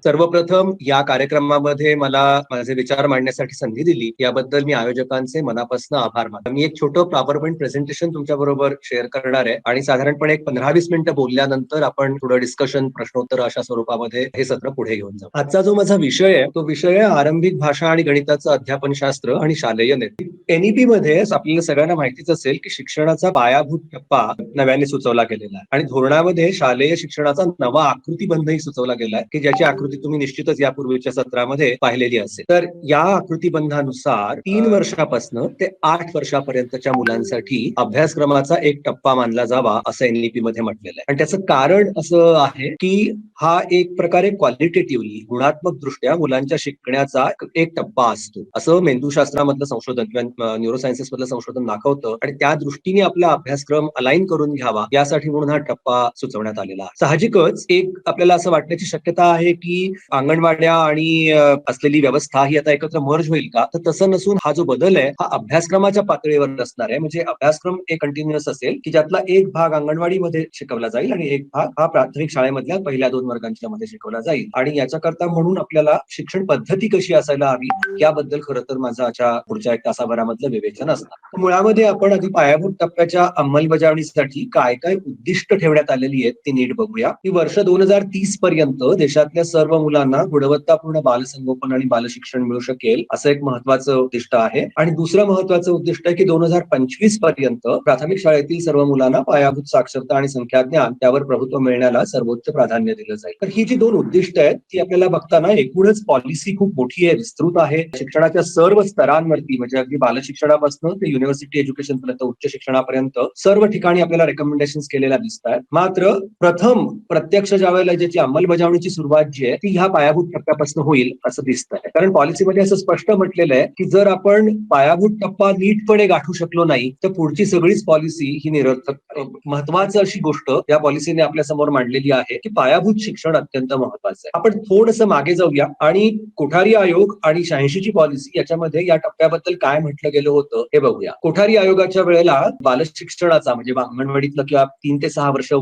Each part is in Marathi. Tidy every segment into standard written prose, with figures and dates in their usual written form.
सर्वप्रथम या कार्यक्रमामध्ये मला माझे विचार मांडण्यासाठी संधी दिली याबद्दल मी आयोजकांचे मनापासून आभार मानतो. मी एक छोटं पॉवरपॉइंट प्रेझेंटेशन तुमच्या बरोबर शेअर करणार आहे आणि साधारणपणे एक 15-20 मिनिटं बोलल्यानंतर आपण थोडं डिस्कशन प्रश्नोत्तर अशा स्वरूपामध्ये हे सत्र पुढे घेऊन जाऊ. आजचा जो माझा विषय आहे तो विषय आहे आरंभिक भाषा आणि गणिताचं अध्यापनशास्त्र आणि शालेय नेते. एनईपी मध्ये आपल्याला सगळ्यांना माहितीच असेल की शिक्षणाचा पायाभूत टप्पा नव्याने सुचवला गेलेला आहे आणि धोरणामध्ये शालेय शिक्षणाचा नवा आकृतीबंधही सुचवला गेलाय की ज्याची आकृती तुम्ही निश्चितच यापूर्वीच्या सत्रामध्ये पाहिलेली असेल. तर या आकृतीबंधानुसार 3 वर्षापासून ते 8 वर्षापर्यंतच्या मुलांसाठी अभ्यासक्रमाचा एक टप्पा मानला जावा असं एनईपी मध्ये म्हटलेलं आहे. आणि त्याचं कारण असं आहे की हा एक प्रकारे क्वालिटेटिव्हली गुणात्मक दृष्ट्या मुलांच्या शिकण्याचा एक टप्पा असतो असं मेंदूशास्त्रामधलं संशोधन किंवा न्यूरोसायन्सेस मधलं संशोधन दाखवतं आणि त्या दृष्टीने आपला अभ्यासक्रम अलाइन करून घ्यावा यासाठी म्हणून हा टप्पा सुचवण्यात आलेला आहे. साहजिकच एक आपल्याला असं वाटण्याची शक्यता आहे की अंगणवाड्या आणि असलेली व्यवस्था ही आता एकत्र मर्ज होईल का, तर तसं नसून हा जो बदल आहे हा अभ्यासक्रमाच्या पातळीवर असणार आहे. म्हणजे अभ्यासक्रम एक कंटिन्युअस असेल की ज्यातला एक भाग अंगणवाडीमध्ये शिकवला जाईल आणि एक भाग हा प्राथमिक शाळेमधल्या पहिल्या 2 वर्गांच्या मध्ये शिकवला जाईल. आणि याच्याकरता म्हणून आपल्याला शिक्षण पद्धती कशी असायला हवी याबद्दल खरं तर माझा पुढच्या 1 तासाभरामधलं विवेचन असणार. मुळामध्ये आपण आधी पायाभूत टप्प्याच्या अंमलबजावणीसाठी काय काय उद्दिष्ट ठेवण्यात आलेली आहेत ती नीट बघूया. की वर्ष 2030 पर्यंत देशातल्या सर्व मुलांना गुणवत्तापूर्ण बालसंगोपन आणि बालशिक्षण मिळू शकेल असं एक महत्वाचं उद्दिष्ट आहे. आणि दुसरं महत्वाचं उद्दिष्ट आहे की 2025 पर्यंत प्राथमिक शाळेतील सर्व मुलांना पायाभूत साक्षरता आणि संख्याज्ञान त्यावर प्रभुत्व मिळण्याला सर्वोच्च प्राधान्य दिलं जाईल. तर ही जी 2 उद्दिष्ट आहेत ती आपल्याला बघताना एकूणच पॉलिसी खूप मोठी आहे, विस्तृत आहे. शिक्षणाच्या सर्व स्तरांवरती म्हणजे अगदी बालशिक्षणापासून ते युनिव्हर्सिटी एज्युकेशन पर्यंत उच्च शिक्षणापर्यंत सर्व ठिकाणी आपल्याला रेकमेंडेशन केलेल्या दिसत आहेत. मात्र प्रथम प्रत्यक्ष ज्या वेळेला ज्याची अंमलबजावणीची सुरुवात जी आहे ती ह्या पायाभूत टप्प्यापासून होईल असं दिसतंय. कारण पॉलिसीमध्ये असं स्पष्ट म्हटलेलं आहे की जर आपण पायाभूत टप्पा नीटपणे गाठू शकलो नाही तर पुढची सगळीच पॉलिसी ही निरर्थक. महत्वाचं अशी गोष्ट या पॉलिसीने आपल्या समोर मांडलेली आहे की पायाभूत शिक्षण अत्यंत महत्वाचं आहे. आपण थोडंसं मागे जाऊया आणि कोठारी आयोग आणि 86 ची पॉलिसी याच्यामध्ये या टप्प्याबद्दल काय म्हटलं गेलं होतं हे बघूया. कोठारी आयोगाच्या वेळेला बालशिक्षणाचा म्हणजे अंगणवाडीतलं किंवा 3 ते 6 वर्ष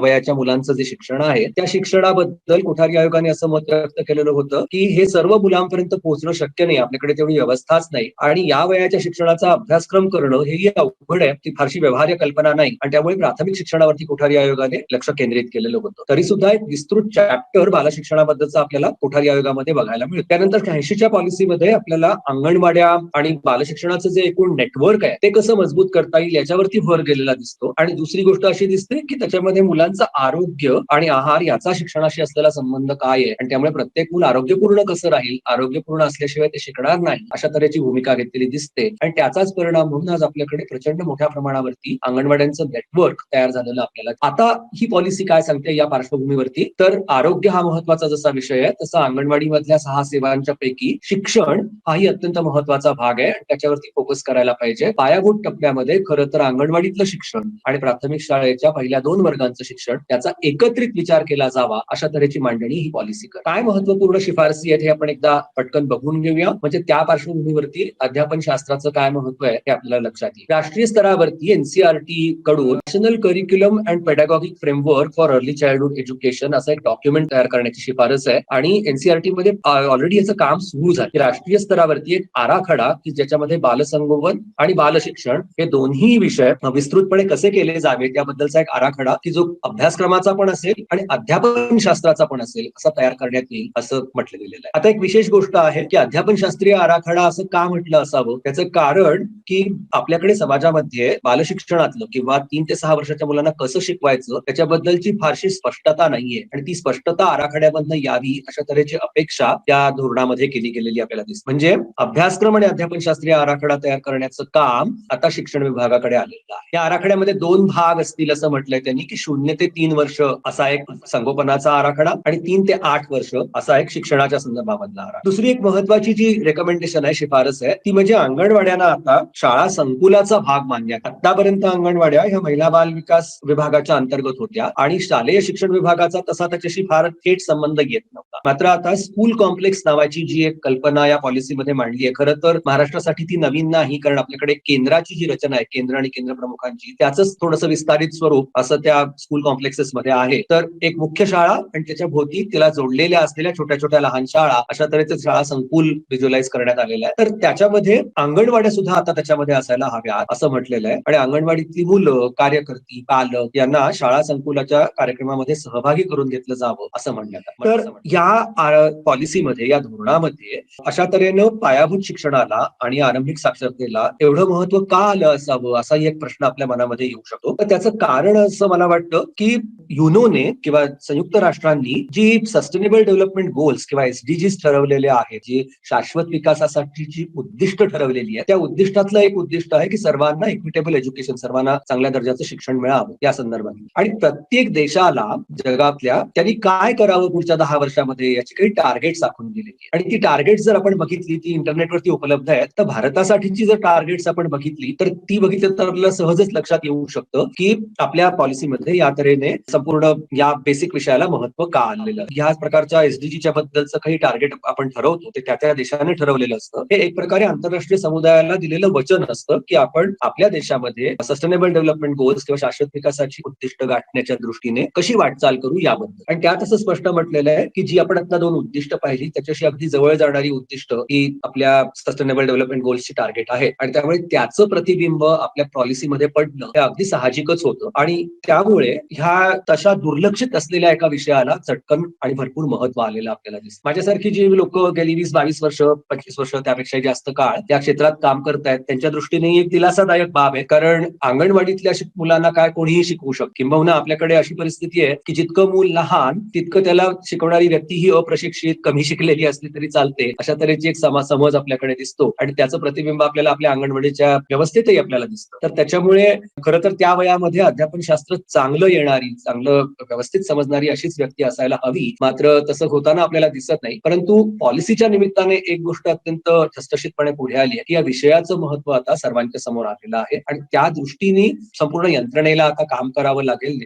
वयाच्या मुलांचं जे शिक्षण आहे त्या शिक्षणाबद्दल कोठारी आयोगाने असं मत व्यक्त केलेलं होतं की हे सर्व मुलांपर्यंत पोहोचणं शक्य नाही, आपल्याकडे तेवढी व्यवस्थाच नाही आणि या वयाच्या शिक्षणाचा अभ्यासक्रम करणं हेही अवघड आहे, ती फारशी व्यवहार्य कल्पना नाही आणि त्यामुळे प्राथमिक शिक्षणावरती कोठारी आयोगाने लक्ष केंद्रित केलेलं होतं. तरी सुद्धा एक विस्तृत चॅप्टर बालशिक्षणाबद्दलचा आपल्याला कोठारी आयोगामध्ये बघायला मिळतं. त्यानंतर 86च्या पॉलिसीमध्ये आपल्याला अंगणवाड्या आणि बालशिक्षणाचं जे एकूण नेटवर्क आहे ते कसं मजबूत करता येईल याच्यावरती भर गेलेला दिसतो. आणि दुसरी गोष्ट अशी दिसते की त्याच्यामध्ये मुलांचं आरोग्य आणि आहार याचा शिक्षणाशी असलेला संबंध काय आहे आणि त्यामुळे प्रत्येक मुलं आरोग्यपूर्ण कसं राहील, आरोग्यपूर्ण असल्याशिवाय ते शिकणार नाही अशा तऱ्हेची भूमिका घेतलेली दिसते. आणि त्याचाच परिणाम म्हणून आज आपल्याकडे प्रचंड मोठ्या प्रमाणावरती अंगणवाड्यांचं नेटवर्क तयार झालेलं आपल्याला. आता ही पॉलिसी काय सांगते या पार्श्वभूमीवरती, तर आरोग्य हा महत्वाचा जसा विषय आहे तसा अंगणवाडी मधल्या 6 सेवांच्या पैकी शिक्षण हाही अत्यंत महत्वाचा भाग आहे आणि त्याच्यावरती फोकस करायला पाहिजे. पायाभूत टप्प्यामध्ये खरं तर अंगणवाडीतलं शिक्षण आणि प्राथमिक शाळेच्या पहिल्या 2 वर्गांचं शिक्षण त्याचा एकत्रित विचार केला जावा अशा तऱ्हेची मांडणी ही पॉलिसी कर. काय महत्वपूर्ण शिफारसी आहेत हे आपण एकदा पटकन बघून घेऊया. म्हणजे त्या पार्श्वभूमीवरती अध्यापन शास्त्राचं काय महत्व आहे हे आपल्याला लक्षात येईल. राष्ट्रीय स्तरावरती एनसीईआरटी कडून national curriculum and पेडागॉगिक framework for early childhood education असं एक डॉक्युमेंट तयार करण्याची शिफारस आहे आणि एनसीईआरटी मध्ये ऑलरेडी याचं काम सुरू झालं. राष्ट्रीय स्तरावरती एक आराखडा की ज्याच्यामध्ये बालसंगोपन आणि बालशिक्षण हे दोन्ही विषय विस्तृतपणे कसे केले जावेत याबद्दलचा एक आराखडा की जो अभ्यासक्रमाचा पण असेल आणि अध्यापन शास्त्राचा पण असेल असा तयार करण्यात येईल असं म्हटलं गेलेलं आहे. आता एक विशेष गोष्ट आहे की अध्यापन शास्त्रीय आराखडा असं का म्हटलं असावं, त्याचं कारण की आपल्याकडे समाजामध्ये बालशिक्षणातलं किंवा 3 ते 6 वर्षाच्या मुलांना कसं शिकवायचं त्याच्याबद्दलची फारशी स्पष्टता नाहीये आणि ती स्पष्टता आराखड्यामधनं यावी अशा तऱ्हेची अपेक्षा त्या धोरणामध्ये केली गेलेली आपल्याला दिसते. म्हणजे अभ्यासक्रम आणि अध्यापन शास्त्रीय आराखडा तयार करण्याचं काम आता शिक्षण विभागाकडे आलेलं आहे. या आराखड्यामध्ये 2 भाग असतील असं म्हटलंय त्यांनी की 0 ते 3 वर्ष असा एक संगोपनाचा आराखडा आणि 3 ते 8 वर्ष असा एक शिक्षणाच्या संदर्भामधला आराखडा. दुसरी एक महत्वाची जी रेकमेंडेशन आहे, शिफारस आहे, ती म्हणजे अंगणवाड्यांना आता शाळा संकुलाचा भाग मानण्यात. आतापर्यंत अंगणवाड्या ह्या महिला बाल विकास विभागाच्या अंतर्गत होत्या आणि शालेय शिक्षण विभागाचा तसा त्याच्याशी फार थेट संबंध येत नव्हता. मात्र आता स्कूल कॉम्प्लेक्स नावाची जी एक कल्पना या पॉलिसीमध्ये मांडली आहे, खरं तर महाराष्ट्रासाठी ती नवीन नाही, कारण आपल्याकडे केंद्राची जी रचना आहे केंद्र आणि केंद्र प्रमुखांची त्याचंच थोडंसं विस्तारित स्वरूप असं त्या स्कूल कॉम्प्लेक्सेस मध्ये आहे. तर एक मुख्य शाळा आणि त्याच्या भोवती तिला जोडलेल्या असलेल्या छोट्या छोट्या लहान शाळा, अशा तऱ्हेचे शाळा संकुल व्हिज्युअलाइज करण्यात आलेलं आहे. तर त्याच्यामध्ये अंगणवाड्या सुद्धा आता त्याच्यामध्ये असायला हव्या असं म्हटलेलं आहे. आणि अंगणवाडीतली मुलं, कार्यकर्ती, पालक यांना शाळा संकुलाच्या कार्यक्रमामध्ये सहभागी करून घेतलं जावं असं म्हणण्यात आलं. तर या पॉलिसीमध्ये, या धोरणामध्ये अशा तऱ्हेनं पायाभूत शिक्षणाला आणि आरंभिक साक्षरतेला एवढं महत्व का आलं असावं, असाही एक प्रश्न आपल्या मनामध्ये येऊ शकतो. तर त्याचं कारण असं मला वाटतं की युनोने किंवा संयुक्त राष्ट्रांनी जी सस्टेनेबल डेव्हलपमेंट गोल्स किंवा एसडीजीज ठरवलेले आहेत, जी शाश्वत विकासासाठी जी उद्दिष्ट ठरवलेली आहे, त्या उद्दिष्टातलं एक उद्दिष्ट आहे की सर्वांना इक्विटेबल एज्युकेशन, सर्वांना चांगल्या दर्जाचं शिक्षण मिळावं या संदर्भात. आणि प्रत्येक देशाला जगातल्या त्यांनी काय करावं पुढच्या 10 वर्षामध्ये याची काही टार्गेट्स आखून दिलेली. आणि ती टार्गेट्स जर आपण बघितली, ती इंटरनेटवरती उपलब्ध आहेत. तर भारतासाठीची जर टार्गेट्स आपण बघितली तर ती बघितलं तर आपल्याला सहजच लक्षात येऊ शकतं की आपल्या पॉलिसीमध्ये या तऱ्हेने संपूर्ण या बेसिक विषयाला महत्व का आलेलं. या प्रकारच्या एसडीजीच्या बद्दलचं काही टार्गेट आपण ठरवतो ते त्या देशाने ठरवलेलं असतं. हे एक प्रकारे आंतरराष्ट्रीय समुदायाला दिलेलं वचन असतं की आपण आपल्या देशामध्ये सस्टेनेबल डेव्हलपमेंट गोल्स किंवा शाश्वत विकासाची उद्दिष्ट गाठण्याच्या दृष्टीने कशी वाटचाल करू याबद्दल. आणि त्यात असं स्पष्ट म्हटलेलं आहे की जी आपण आता 2 उद्दिष्ट पाहिली त्याच्याशी अगदी जवळ जाणारी उद्दिष्ट ही आपल्या सस्टेनेबल डेव्हलपमेंट गोल्सची टार्गेट आहे. आणि त्यामुळे त्याचं प्रतिबिंब आपल्या पॉलिसीमध्ये पडणं हे अगदी साहजिकच होतं. आणि त्यामुळे ह्या तशा दुर्लक्षित असलेल्या एका विषयाला चटकन आणि भरपूर महत्व आलेलं आपल्याला दिसतं. माझ्यासारखी जी लोक गेली 20-22 वर्ष, 25 वर्ष, त्यापेक्षा जास्त काळ या क्षेत्रात काम करतायत त्यांच्या दृष्टीने एक दिलासादायक बाब आहे. कारण अंगणवाडीतल्या मुलांना काय कोणीही शिकवू शकतो. किंबहुना आपल्याकडे अशी परिस्थिती आहे की जितकं मूल लहान तितकं त्याला शिकवणारी व्यक्ती ही अप्रशिक्षित, कमी शिकलेली असली तरी चालते, अशा तऱ्हेची एक समज आपल्याकडे दिसतो. आणि त्याचं प्रतिबिंब आपल्याला आपल्या अंगणवाडीच्या व्यवस्थेतही आपल्याला दिसतं. तर त्याच्यामुळे खरं तर त्या वयामध्ये अध्यापन शास्त्र चांगलं येणारी, चांगलं व्यवस्थित समजणारी अशीच व्यक्ती असायला हवी. मात्र तसं होताना आपल्याला दिसत नाही. परंतु पॉलिसीच्या निमित्ताने एक गोष्ट अत्यंत ठसठशीतपणे पुढे आली आहे की या विषयाचं महत्व आता सर्वांच्या समोर आलेलं आहे. आणि त्या दृष्टीने संपूर्ण यंत्रणेला आता काम करावं लागेल.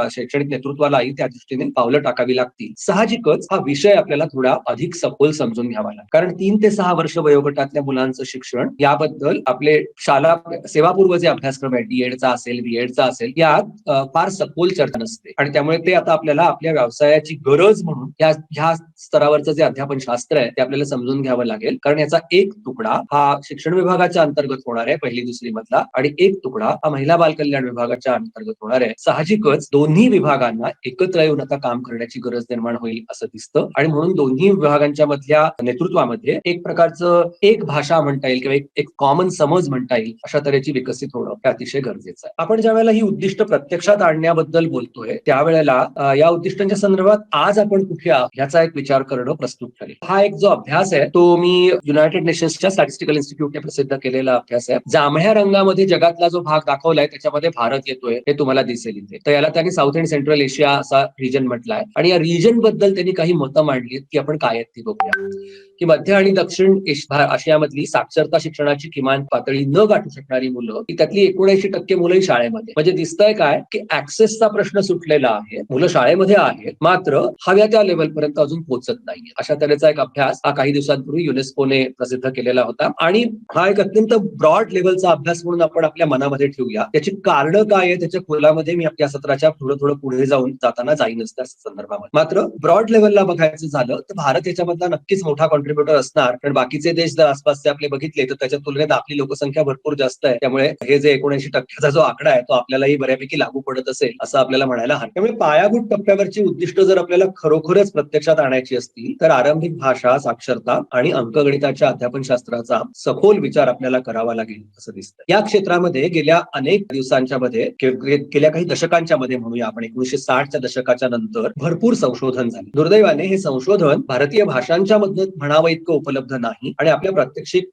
शैक्षणिक नेतृत्वालाही त्या दृष्टीने पावलं टाकावी लागतील. साहजिकच हा विषय आपल्याला थोडा अधिक सखोल समजून घ्यावा लागेल. कारण 3 ते 6 वर्ष वयोगटातल्या मुलांचं शिक्षण याबद्दल आपले शाळा सेवापूर्व जे अभ्यासक्रम आहे, डीएडचा असेल, बीएडचा असेल, यात फार सखोल चर्चा नसते. आणि त्यामुळे ते आता आपल्याला आपल्या व्यवसायाची गरज म्हणून ह्या स्तरावरचं जे अध्यापन शास्त्र आहे ते आपल्याला समजून घ्यावं लागेल. कारण याचा एक तुकडा हा शिक्षण विभागाच्या अंतर्गत होणार आहे, 1ली-2री मधला, आणि एक तुकडा हा महिला बाल कल्याण विभागाच्या अंतर्गत होणार आहे. साहजिकच दोन्ही विभागांना एकत्र येऊन आता काम करण्याची गरज निर्माण होईल असं दिसतं. आणि म्हणून दोन्ही विभागांच्या मधल्या नेतृत्वामध्ये एक प्रकारचं एक भाषा म्हणता येईल किंवा एक कॉमन समज म्हणता येईल अशा तऱ्हेची विकसित होणं हे अतिशय गरजेचं आहे. आपण ज्या वेळेला ही उद्दिष्ट प्रत्यक्षात आणण्याबद्दल बोलतोय त्यावेळेला या उद्दिष्टांच्या संदर्भात आज आपण कुठे आहोत ह्याचा एक विचार करणं प्रस्तुत ठरेल. हा एक जो अभ्यास आहे तो मी युनायटेड नेशन्सच्या स्टॅटिस्टिकल इन्स्टिट्यूटने प्रसिद्ध केलेला अभ्यास आहे. जांभळ्या रंगामध्ये जगातला जो भाग दाखवलाय त्याच्यामध्ये भारत येतोय हे तुम्हाला दिसेल इथे. तर याला त्यांनी साऊथ अँड सेंट्रल एशिया असा रिजन म्हटलाय. आणि या रिजन बद्दल त्यांनी काही मतं मांडली की आपण काय आहेत ती बघूया. की मध्य आणि दक्षिण आशियामधली साक्षरता शिक्षणाची किमान पातळी न गाठू शकणारी मुलं की त्यातली 79% मुलंही शाळेमध्ये. म्हणजे दिसतंय काय की ऍक्सेसचा प्रश्न सुटलेला आहे. मुलं शाळेमध्ये आहेत मात्र हव्या त्या लेवलपर्यंत अजून पोहोचत नाहीये. अशा तऱ्हेचा एक अभ्यास हा काही दिवसांपूर्वी युनेस्कोने प्रसिद्ध केलेला होता. आणि हा एक अत्यंत ब्रॉड लेवलचा अभ्यास म्हणून आपण आपल्या मनामध्ये ठेवूया. त्याची कारणं काय आहे त्याच्या खोलामध्ये मी या सत्राच्या थोडं पुढे जाताना जाईनच त्या संदर्भामध्ये. मात्र ब्रॉड लेवलला बघायचं झालं तर भारत याच्यामधला नक्कीच मोठा कॉन्ट्रीब्युटर असणार. कारण बाकीचे देश जर आसपासचे आपले बघितले तर त्याच्या तुलनेत आपली लोकसंख्या भरपूर जास्त आहे. त्यामुळे हे जे 79% जो आकडा आहे तो आपल्यालाही बऱ्यापैकी लागू पडत असेल असं आपल्याला म्हणायला हरकत. त्यामुळे पायाभूत टप्प्यावरची उद्दिष्ट जर आपल्याला खरोखरच प्रत्यक्षात आणायची असतील तर आरंभिक भाषा साक्षरता आणि अंकगणिताच्या अध्यापन शास्त्राचा सखोल विचार आपल्याला करावा लागेल असं दिसतं. या क्षेत्रामध्ये गेल्या अनेक दिवसांच्या मध्ये, गेल्या काही दशकांच्या मध्ये म्हणूया आपण, 1960च्या दशकाच्या नंतर भरपूर संशोधन झाले. दुर्दैवाने हे संशोधन भारतीय भाषांच्या मध्ये म्हणावं इतकं उपलब्ध नाही आणि आपल्या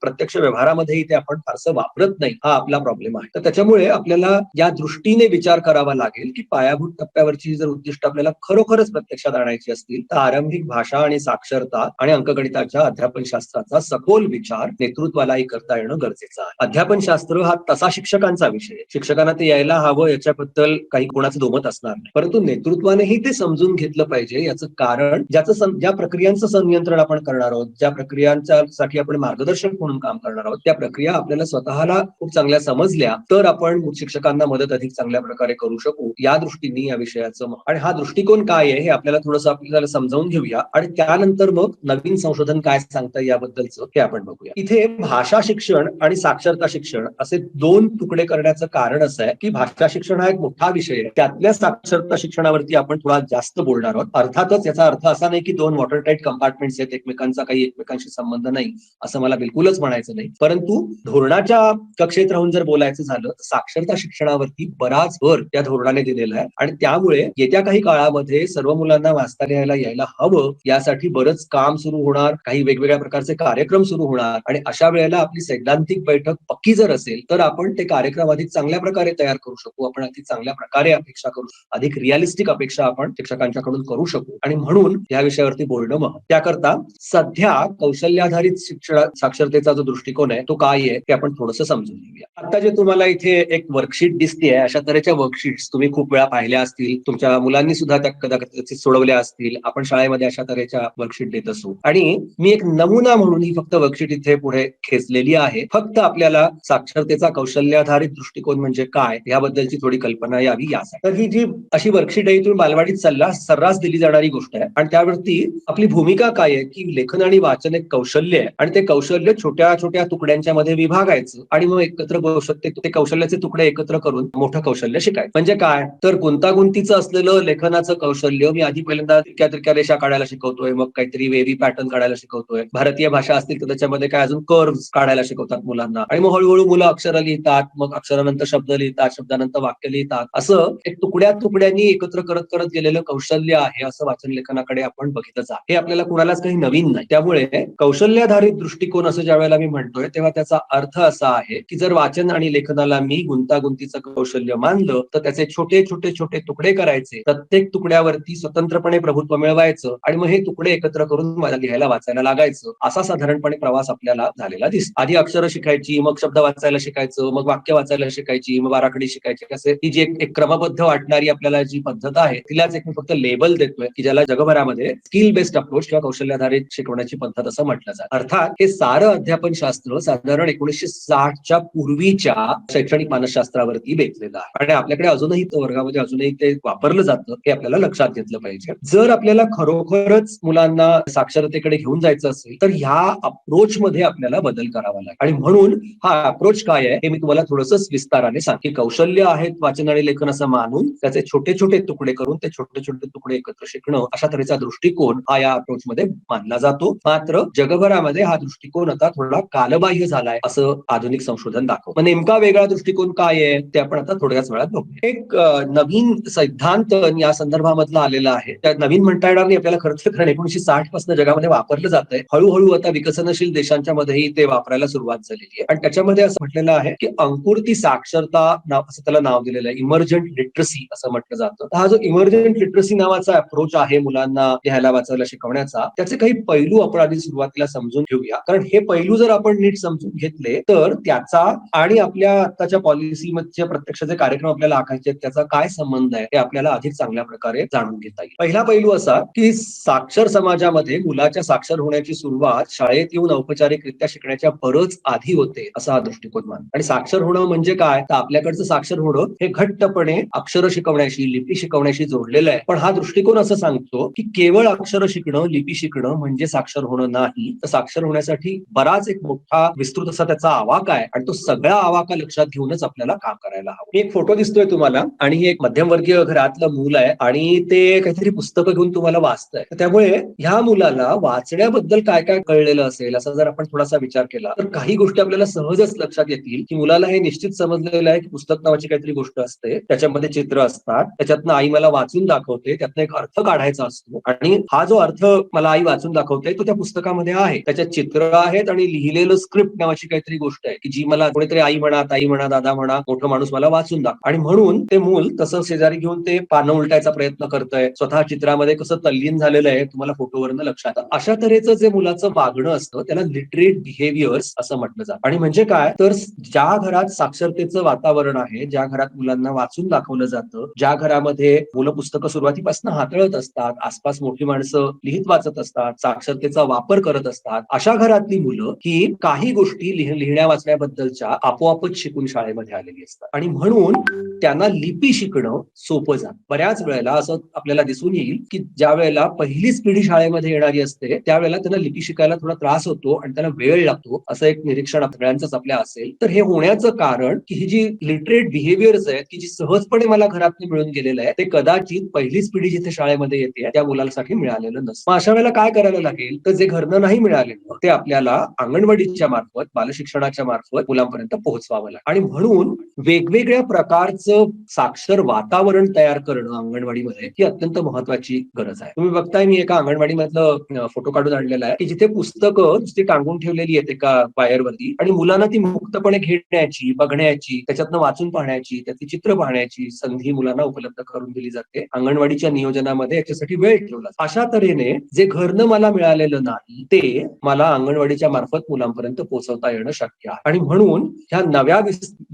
प्रत्यक्ष व्यवहारामध्येही ते आपण फारसं वापरत नाही, हा आपला प्रॉब्लेम आहे. तर त्याच्यामुळे आपल्याला या दृष्टीने विचार करावा लागेल की पायाभूत टप्प्यावरची जर उद्दिष्ट आपल्याला खरोखरच प्रत्यक्षात आणायची असतील तर आरंभिक भाषा आणि साक्षरता आणि अंकगणिताच्या अध्यापन शास्त्राचा सखोल विचार नेतृत्वालाही करता येणं गरजेचं आहे. अध्यापन शास्त्र हा तसा शिक्षकांचा विषय आहे. शिक्षकांना ते यायला हवं याच्याबद्दल काही कोणाचं दोमत असणार नाही. परंतु नेतृत्वानेही ते समजून घेतलं पाहिजे. याचं कारण ज्या प्रक्रियांचं संनियंत्रण आपण करणार आहोत, ज्या प्रक्रियांसाठी आपण मार्गदर्शक म्हणून काम करणार आहोत, त्या प्रक्रिया आपल्याला स्वतःला खूप चांगल्या समजल्या तर आपण शिक्षकांना मदत अधिक चांगल्या प्रकारे करू शकू. या दृष्टीने या विषयाचं आणि हा दृष्टिकोन काय आहे हे आपल्याला थोडंसं आपल्याला समजावून घेऊया आणि त्यानंतर मग नवीन संशोधन काय सांगतं याबद्दलचं हे आपण बघूया. इथे भाषा शिक्षण आणि साक्षरता शिक्षण असे दोन तुकडे करण्याचं कारण असं आहे की भाषा शिक्षण हा एक मोठा विषय आहे, त्यातल्या साक्षरता शिक्षणावरती आपण थोडा जास्त बोलणार आहोत. अर्थातच याचा अर्थ असा नाही की दोन वॉटर टाईट कंपार्टमेंट्स आहेत, एकमेकांचा काही एकमेकांशी संबंध नाही असं मला बिलकुलच म्हणायचं नाही, परंतु धोरणाच्या कक्षेत राहून जर बोलायचं झालं तर साक्षरता शिक्षणावरती बराच भर त्या धोरणाने दिलेला आहे आणि त्यामुळे येत्या काही काळामध्ये सर्व मुलांना वाचता लिहायला यायला हवं यासाठी बरंच काम सुरू होणार, काही वेगवेगळ्या प्रकारचे कार्यक्रम सुरू होणार आणि अशा वेळेला आपली सैद्धांतिक बैठक पक्की जर असेल तर आपण ते कार्यक्रम अधिक चांगल्या प्रकारे तयार करू शकू, आपण अधिक चांगल्या प्रकारे अपेक्षा करू, अधिक रिअलिस्टिक अपेक्षा आपण शिक्षकांच्याकडून करू शकू आणि म्हणून या विषयावरती बोलणं महत्त्वाचं. त्याकरता सध्या कौशल्याधारित शिक्षण साक्षरतेचा जो दृष्टिकोन आहे तो काय आहे ते आपण थोडंसं समजून घेऊया. आता जे तुम्हाला इथे एक वर्कशीट दिसते आहे, अशा तऱ्हेच्या वर्कशीट्स तुम्ही खूप वेळा पाहिल्या असतील, तुमच्या मुलांनी सुद्धा त्या कदाचित सोडवल्या असतील, आपण शाळेमध्ये अशा तऱ्हेच्या वर्कशीट देत असू आणि मी एक नमुना म्हणून ही फक्त वर्कशीट इथे पुढे खेचलेली आहे, फक्त आपल्याला साक्षरतेचा कौशल्याधारित दृष्टिकोन म्हणजे काय याबद्दलची थोडी कल्पना यावी यासाठी. तर ही जी अशी वर्कशीट आहे तुम्ही बालवाडीत सर्रास दिली जाणारी गोष्ट आहे आणि त्यावरती आपली भूमिका काय आहे की लेखन आणि वाचन एक कौशल्य आहे आणि ते कौशल्य छोट्या छोट्या तुकड्यांच्या मध्ये विभागायचं आणि मग एकत्र ते कौशल्याचे तुकडे एकत्र करून मोठं कौशल्य शिकायचं. म्हणजे काय तर गुंतागुंतीचं असलेलं लेखनाचं कौशल्य मी आधी पहिल्यांदा तिरक्या रेषा काढायला शिकवतोय, मग काहीतरी वेव्ही पॅटर्न काढायला शिकवतोय, भारतीय भाषा असतील तर त्याच्यामध्ये काय अजून कर्व्स काढायला शिकवतात मुलांना आणि मग हळूहळू मुलं अक्षरं लिहितात, मग अक्षरानंतर शब्द लिहितात, शब्दानंतर वाक्य लिहितात, असं एक तुकड्यांनी एकत्र करत करत गेलेलं कौशल्य आहे असं वाचन लेखनाकडे आपण बघितलंच आहे. हे आपल्याला कुणालाच काही नवीन नाही. त्यामुळे कौशल्याधारित दृष्टिकोन असं ज्या वेळेला मी म्हणतोय तेव्हा त्याचा अर्थ असा आहे की जर वाचन आणि लेखनाला मी गुंतागुंतीचं कौशल्य मानलं तर त्याचे छोटे छोटे छोटे तुकडे करायचे, प्रत्येक तुकड्यावरती स्वतंत्रपणे प्रभुत्व मिळवायचं आणि मग हे तुकडे एकत्र करून मला लिहायला वाचायला लागायचं, असा साधारणपणे प्रवास आपल्याला झालेला दिसतो. आधी अक्षरं शिकायची, मग शब्द वाचायला शिकायचं, मग वाक्य वाचायला शिकायची, मग बाराखडी शिकायची, असे ही जी एक क्रमबद्ध वाटणारी आपल्याला जी पद्धत आहे तिलाच एक मी फक्त लेबल देतोय की ज्याला जगभरामध्ये स्किल बेस्ड अप्रोच किंवा कौशल्याधारित शिकवण्याची पद्धत असं म्हटलं जातं. अर्थात हे सारं अध्यापन शास्त्र साधारण 1960च्या पूर्वीच्या शैक्षणिक मानसशास्त्रावरती बेतलेलं आहे आणि आपल्याकडे अजूनही वर्गामध्ये अजूनही ते वापरलं जातं हे आपल्याला लक्षात घेतलं पाहिजे. जर आपल्याला खरोखरच मुलांना साक्षरतेकडे घेऊन जायचं असेल तर ह्या अप्रोच मध्ये आपल्याला बदल करावा लागेल आणि म्हणून हा अप्रोच काय आहे हे मी तुम्हाला थोडंसं विस्ताराने सांग की कौशल्य आहेत वाचन आणि लेखन असं मानून त्याचे छोटे छोटे तुकडे करून ते छोटे छोटे तुकडे एकत्र शिकणं अशा तऱ्हेचा दृष्टिकोन हा या अप्रोच मध्ये मानला जातो. मात्र जगभरामध्ये हा दृष्टिकोन आता थोडा कालबाह्य झालाय असं आधुनिक संशोधन दाखवतं. नेमका वेगळा दृष्टिकोन काय आहे ते आपण आता थोड्याच वेळात बघू. एक नवीन सिद्धांत या संदर्भामधला आलेला आहे, त्या नवीन म्हणता येणार नाही आपल्याला, खरंच कारण 1960 पासून जगामध्ये वापरलं जात आहे, हळूहळू आता विकसनशील देशांच्या मध्येही ते वापरायला सुरुवात झालेली आहे आणि त्याच्यामध्ये असं म्हटलेलं आहे की अंकुरती साक्षरता असं त्याला नाव दिलेलं आहे, इमर्जंट लिटरसी असं म्हटलं जातं. हा जो इमर्जंट लिटरसी नावाचा अप्रोच आहे मुलांना लिहायला वाचायला शिकवण्याचा, त्याचे काही पैलू आपण आधी सुरुवातीला समजून घेऊया, कारण हे पैलू जर आपण नीट समजून घेतले तर त्याचा आणि आपल्या आताच्या पॉलिसीमध्ये प्रत्यक्ष जे कार्यक्रम आपल्याला आखायचे त्याचा काय संबंध आहे हे आपल्याला अधिक चांगल्या प्रकारे जाणून घेता येईल. पहिला पैलू असा की साक्षर समाजामध्ये मुलाच्या साक्षर होण्याची सुरुवात शाळेत येऊन औपचारिकरित्या शिकण्याच्या बरंच आधी होते असा हा दृष्टिकोन मान. आणि साक्षर होणं म्हणजे काय तर आपल्याकडचं साक्षर होणं हे घट्टपणे अक्षर शिकवण्याशी लिपी शिकवण्याशी जोडलेलं आहे, पण हा दृष्टिकोन असं सांगतो की केवळ अक्षर शिकणं लिपी शिकणं म्हणजे साक्षर होणं नाही, तर साक्षर होण्यासाठी बराच एक मोठा विस्तृत असा त्याचा आवाका आहे आणि तो सगळा आवाका लक्षात घेऊनच आपल्याला काम करायला हवं. एक फोटो दिसतोय तुम्हाला आणि हे एक मध्यमवर्गीय घरातलं मूल आहे आणि ते काहीतरी पुस्तकं घेऊन तुम्हाला वाचतंय, त्यामुळे ह्या मुलाला वाचण्याबद्दल काय काय कळलेलं असेल असा जर आपण थोडासा विचार केला तर काही गोष्टी आपल्याला सहजच लक्षात येतील की मुलाला हे निश्चित समजलेलं आहे की पुस्तक नावाची काहीतरी गोष्ट असते, त्याच्यामध्ये चित्र असतात, त्याच्यातनं आई मला वाचून दाखवते, त्यातनं एक अर्थ काढायचा असतो आणि हा जो अर्थ मला आई वाचून दाखवते तो त्या पुस्तकामध्ये आहे, त्याच्यात चित्र आहेत आणि लिहिलेलं स्क्रिप्ट नावाची काहीतरी गोष्ट आहे की जी मला कोणीतरी आई म्हणा, ताई म्हणा, दादा म्हणा, मोठं माणूस मला वाचून दाखव आणि म्हणून ते मूल तसं शेजारी घेऊन ते पानं उलटायचा प्रयत्न करतंय, स्वतः चित्रामध्ये कसं तल्लीन झालेलं आहे तुम्हाला फोटोवरनं लक्षात. अशा तऱ्हेचं जे मुलाचं वागणं असतं त्याला लिटरेट बिहेवियर्स असं म्हटलं जातं. आणि म्हणजे काय तर ज्या घरात साक्षरतेचं वातावरण आहे, ज्या घरात मुलांना वाचून दाखवलं जातं, ज्या घरामध्ये मुलं पुस्तकं सुरुवातीपासून हाताळत असतात, आसपास मोठी माणसं लिहित वाचत असतात, साक्षरतेचा वापर करत असतात, अशा घरातली मुलं ही काही गोष्टी लिहिण्या वाचण्याबद्दलच्या आपोआपच शिकून शाळेमध्ये आलेली असतात आणि म्हणून त्यांना लिपी शिकणं सोपं जात. बऱ्याच वेळेला असं आपल्याला दिसून येईल की ज्या वेळेला पहिलीच पिढी शाळेमध्ये येणारी असते त्यावेळेला त्यांना लिपी शिकायला थोडा त्रास होतो आणि त्यांना वेळ लागतो, असं एक निरीक्षण सगळ्यांचंच आपल्या असेल. तर हे होण्याचं कारण की ही जी लिटरेट बिहेवियर्स आहेत की जी सहजपणे मला घरात मिळून गेलेलं आहे, ते कदाचित पहिलीच पिढी जिथे शाळेमध्ये येते त्या मुलांसाठी मिळालेलं नसतं. अशा वेळेला काय करायला लागेल, तर जे घरनं नाही मिळालेलं ते आपल्याला अंगणवाडीच्या मार्फत, बालशिक्षणाच्या मार्फत मुलांपर्यंत पोहोचवावं लागेल. आणि म्हणून वेगवेगळ्या प्रकारचं साक्षर वातावरण तयार करणं अंगणवाडीमध्ये ही अत्यंत महत्वाची गरज आहे. तुम्ही बघताय, मी एका अंगणवाडीमधलं फोटो काढून आणलेला आहे की जिथे पुस्तकं नुसती टांगून ठेवलेली आहेत एका वायरवरती आणि मुलांना ती मुक्तपणे घेण्याची, बघण्याची, त्याच्यातनं वाचून पाहण्याची, त्याची चित्र पाहण्याची संधी मुलांना उपलब्ध करून दिली जाते. अंगणवाडीच्या नियोजनामध्ये याच्यासाठी वेळ ठेवला. अशा तऱ्हेने जे घरनं मला मिळालेलं नाही ते मला अंगणवाडीच्या मार्फत मुलांपर्यंत पोहोचवता येणं शक्य आहे. आणि म्हणून ह्या नव्या